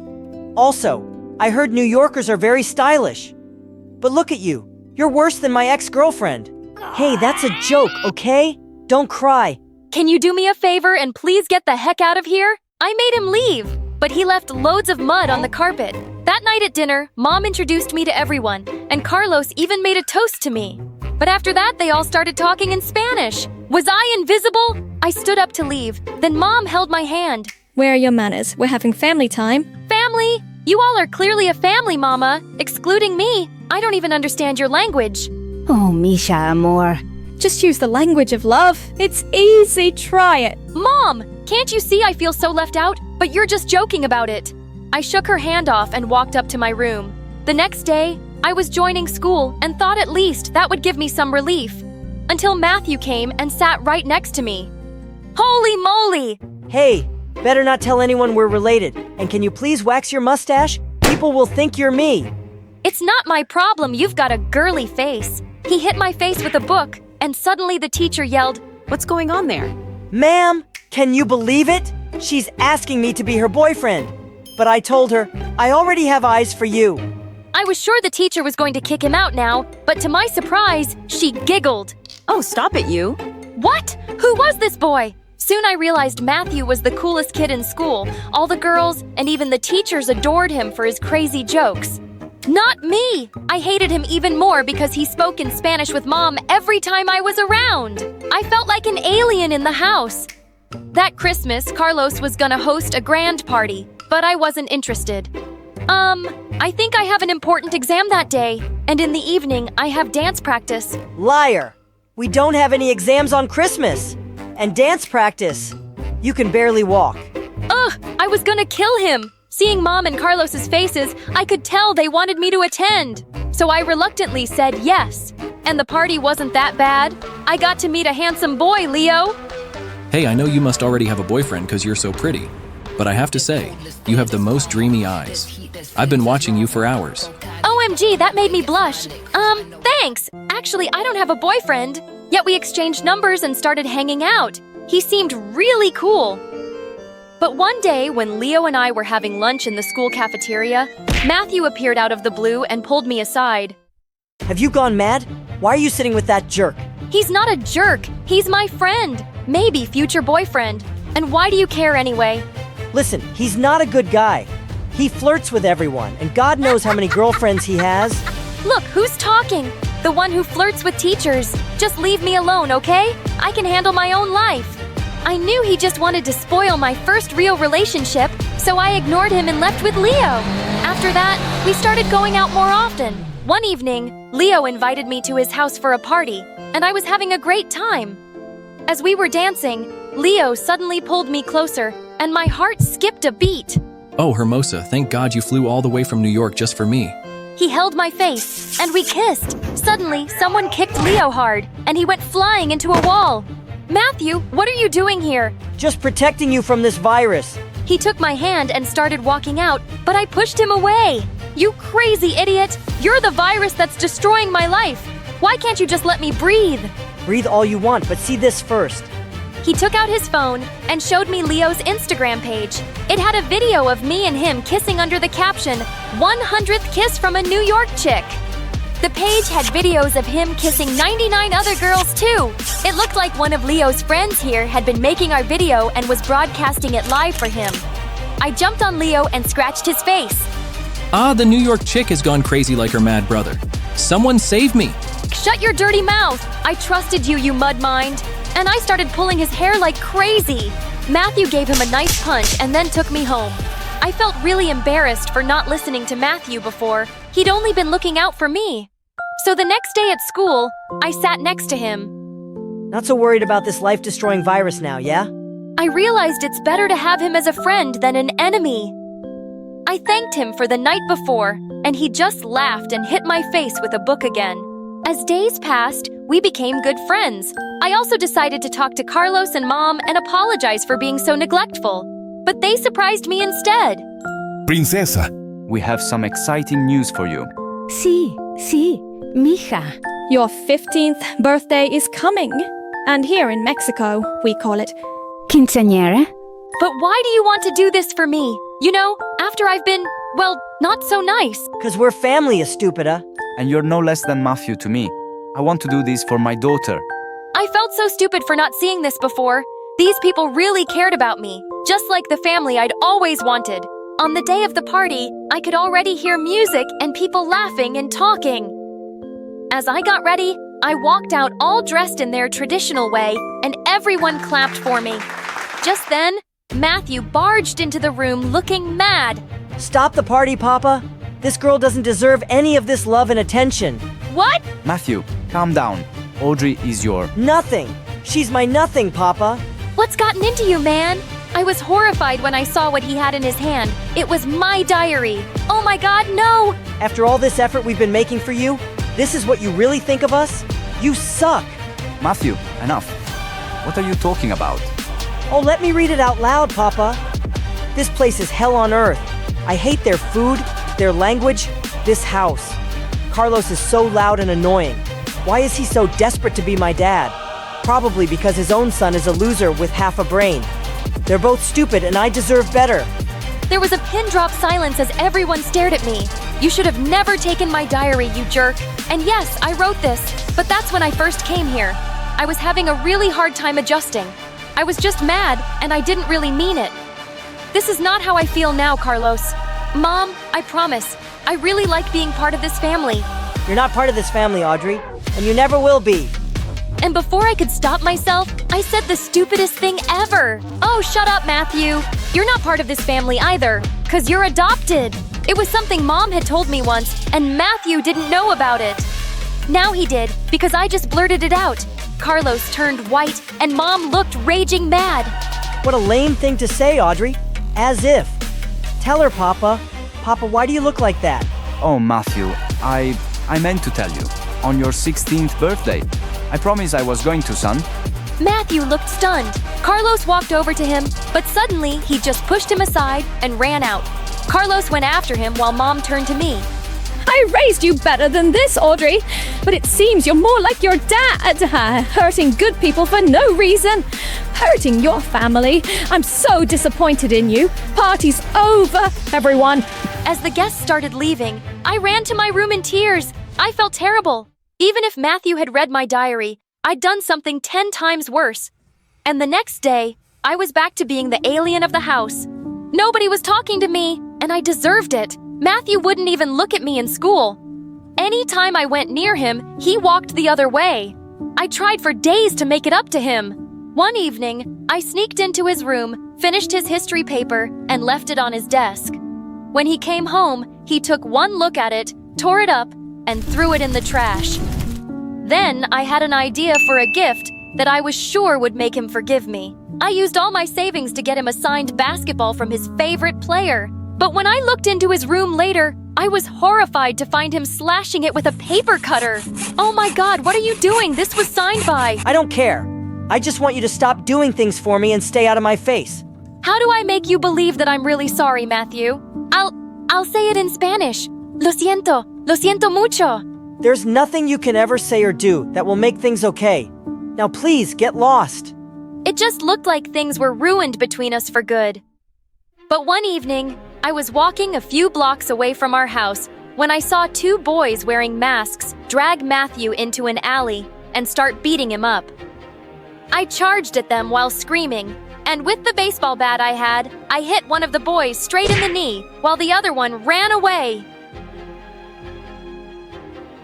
Also, I heard New Yorkers are very stylish. But look at you, you're worse than my ex-girlfriend. Hey, that's a joke, okay? Don't cry. Can you do me a favor and please get the heck out of here? I made him leave, but he left loads of mud on the carpet. That night at dinner, Mom introduced me to everyone, and Carlos even made a toast to me. But after that, they all started talking in Spanish. Was I invisible? I stood up to leave. Then Mom held my hand. Where are your manners? We're having family time. Family? You all are clearly a family, Mama. Excluding me. I don't even understand your language. Oh, Misha, amor. Just use the language of love. It's easy, try it. Mom, can't you see I feel so left out? But you're just joking about it. I shook her hand off and walked up to my room. The next day, I was joining school and thought at least that would give me some relief. Until Matthew came and sat right next to me. Holy moly! Hey, better not tell anyone we're related. And can you please wax your mustache? People will think you're me. It's not my problem, you've got a girly face. He hit my face with a book, and suddenly the teacher yelled, What's going on there? Ma'am, can you believe it? She's asking me to be her boyfriend. But I told her, I already have eyes for you. I was sure the teacher was going to kick him out now, but to my surprise, she giggled. Oh, stop it, you. What? Who was this boy? Soon I realized Matthew was the coolest kid in school. All the girls and even the teachers adored him for his crazy jokes. Not me! I hated him even more because he spoke in Spanish with Mom every time I was around. I felt like an alien in the house. That Christmas, Carlos was gonna host a grand party, but I wasn't interested. I think I have an important exam that day, and in the evening, I have dance practice. Liar! We don't have any exams on Christmas. And dance practice. You can barely walk. Ugh, I was gonna kill him. Seeing Mom and Carlos's faces, I could tell they wanted me to attend. So I reluctantly said yes. And the party wasn't that bad. I got to meet a handsome boy, Leo. Hey, I know you must already have a boyfriend because you're so pretty. But I have to say, you have the most dreamy eyes. I've been watching you for hours. OMG, that made me blush. Thanks. Actually, I don't have a boyfriend. Yet we exchanged numbers and started hanging out. He seemed really cool. But one day, when Leo and I were having lunch in the school cafeteria, Matthew appeared out of the blue and pulled me aside. Have you gone mad? Why are you sitting with that jerk? He's not a jerk. He's my friend. Maybe future boyfriend. And why do you care anyway? Listen, he's not a good guy. He flirts with everyone, and God knows how many girlfriends he has. Look, who's talking? The one who flirts with teachers. Just leave me alone, okay? I can handle my own life. I knew he just wanted to spoil my first real relationship, so I ignored him and left with Leo. After that, we started going out more often. One evening, Leo invited me to his house for a party, and I was having a great time. As we were dancing, Leo suddenly pulled me closer, and my heart skipped a beat. Oh, Hermosa, thank God you flew all the way from New York just for me. He held my face, and we kissed. Suddenly, someone kicked Leo hard, and he went flying into a wall. Matthew, what are you doing here? Just protecting you from this virus. He took my hand and started walking out, but I pushed him away. You crazy idiot! You're the virus that's destroying my life. Why can't you just let me breathe? Breathe all you want, but see this first. He took out his phone and showed me Leo's Instagram page. It had a video of me and him kissing under the caption, 100th kiss from a New York chick. The page had videos of him kissing 99 other girls too. It looked like one of Leo's friends here had been making our video and was broadcasting it live for him. I jumped on Leo and scratched his face. Ah, the New York chick has gone crazy like her mad brother. Someone save me! Shut your dirty mouth! I trusted you, you mud mind. And I started pulling his hair like crazy. Matthew gave him a nice punch and then took me home. I felt really embarrassed for not listening to Matthew before. He'd only been looking out for me. So the next day at school, I sat next to him. Not so worried about this life-destroying virus now, yeah? I realized it's better to have him as a friend than an enemy. I thanked him for the night before, and he just laughed and hit my face with a book again. As days passed, we became good friends. I also decided to talk to Carlos and Mom and apologize for being so neglectful. But they surprised me instead. Princesa, we have some exciting news for you. Sí, mija. Your 15th birthday is coming. And here in Mexico, we call it quinceañera. But why do you want to do this for me? You know, after I've been, well, not so nice. 'Cause we're family, estúpida. And you're no less than Matthew to me. I want to do this for my daughter. I felt so stupid for not seeing this before. These people really cared about me, just like the family I'd always wanted. On the day of the party, I could already hear music and people laughing and talking. As I got ready, I walked out all dressed in their traditional way, and everyone clapped for me. Just then, Matthew barged into the room looking mad. Stop the party, Papa. This girl doesn't deserve any of this love and attention. What? Matthew, calm down. Audrey is your... Nothing. She's my nothing, Papa. What's gotten into you, man? I was horrified when I saw what he had in his hand. It was my diary. Oh my God, no! After all this effort we've been making for you, this is what you really think of us? You suck. Matthew, enough. What are you talking about? Oh, let me read it out loud, Papa. This place is hell on earth. I hate their food, their language, this house. Carlos is so loud and annoying. Why is he so desperate to be my dad? Probably because his own son is a loser with half a brain. They're both stupid and I deserve better. There was a pin-drop silence as everyone stared at me. You should have never taken my diary, you jerk. And yes, I wrote this, but that's when I first came here. I was having a really hard time adjusting. I was just mad, and I didn't really mean it. This is not how I feel now, Carlos. Mom, I promise, I really like being part of this family. You're not part of this family, Audrey, and you never will be. And before I could stop myself, I said the stupidest thing ever. Oh, shut up, Matthew. You're not part of this family either, 'cause you're adopted. It was something Mom had told me once, and Matthew didn't know about it. Now he did, because I just blurted it out. Carlos turned white, and Mom looked raging mad. What a lame thing to say, Audrey. As if. Tell her, Papa. Papa, why do you look like that? Oh, Matthew, I meant to tell you. On your 16th birthday. I promised I was going to, son. Matthew looked stunned. Carlos walked over to him, but suddenly he just pushed him aside and ran out. Carlos went after him while Mom turned to me. I raised you better than this, Audrey. but it seems you're more like your dad, hurting good people for no reason, hurting your family. I'm so disappointed in you. Party's over, everyone. As the guests started leaving, I ran to my room in tears. I felt terrible. Even if Matthew had read my diary, I'd done something 10 times worse. And the next day, I was back to being the alien of the house. Nobody was talking to me, and I deserved it. Matthew wouldn't even look at me in school. Anytime I went near him, he walked the other way. I tried for days to make it up to him. One evening, I sneaked into his room, finished his history paper, and left it on his desk. When he came home, he took one look at it, tore it up, and threw it in the trash. Then I had an idea for a gift that I was sure would make him forgive me. I used all my savings to get him a signed basketball from his favorite player. But when I looked into his room later, I was horrified to find him slashing it with a paper cutter. Oh my God, what are you doing? This was signed by... I don't care. I just want you to stop doing things for me and stay out of my face. How do I make you believe that I'm really sorry, Matthew? I'll say it in Spanish. Lo siento mucho. There's nothing you can ever say or do that will make things okay. Now please, get lost. It just looked like things were ruined between us for good. But one evening, I was walking a few blocks away from our house when I saw 2 boys wearing masks drag Matthew into an alley and start beating him up. I charged at them while screaming, and with the baseball bat I had, I hit one of the boys straight in the knee while the other one ran away.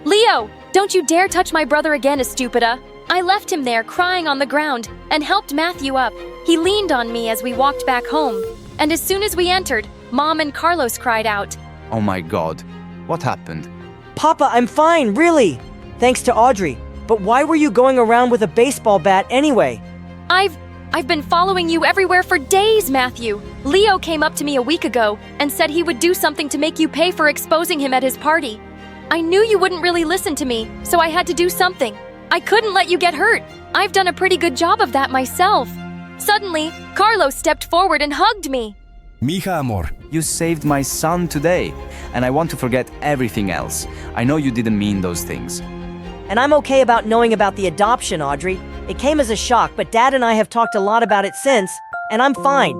Leo, don't you dare touch my brother again, estúpida. I left him there crying on the ground and helped Matthew up. He leaned on me as we walked back home. And as soon as we entered, Mom and Carlos cried out. Oh my God, what happened? Papa, I'm fine, really. Thanks to Audrey. But why were you going around with a baseball bat anyway? I've been following you everywhere for days, Matthew. Leo came up to me a week ago and said he would do something to make you pay for exposing him at his party. I knew you wouldn't really listen to me, so I had to do something. I couldn't let you get hurt. I've done a pretty good job of that myself. Suddenly, Carlos stepped forward and hugged me. Mija amor, you saved my son today, and I want to forget everything else. I know you didn't mean those things. And I'm okay about knowing about the adoption, Audrey. It came as a shock, but Dad and I have talked a lot about it since, and I'm fine.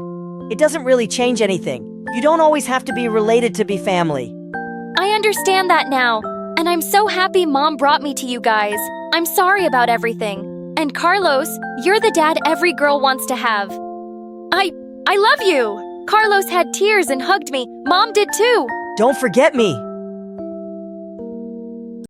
It doesn't really change anything. You don't always have to be related to be family. I understand that now, and I'm so happy Mom brought me to you guys. I'm sorry about everything. And Carlos, you're the dad every girl wants to have. I love you! Carlos had tears and hugged me. Mom did too. Don't forget me.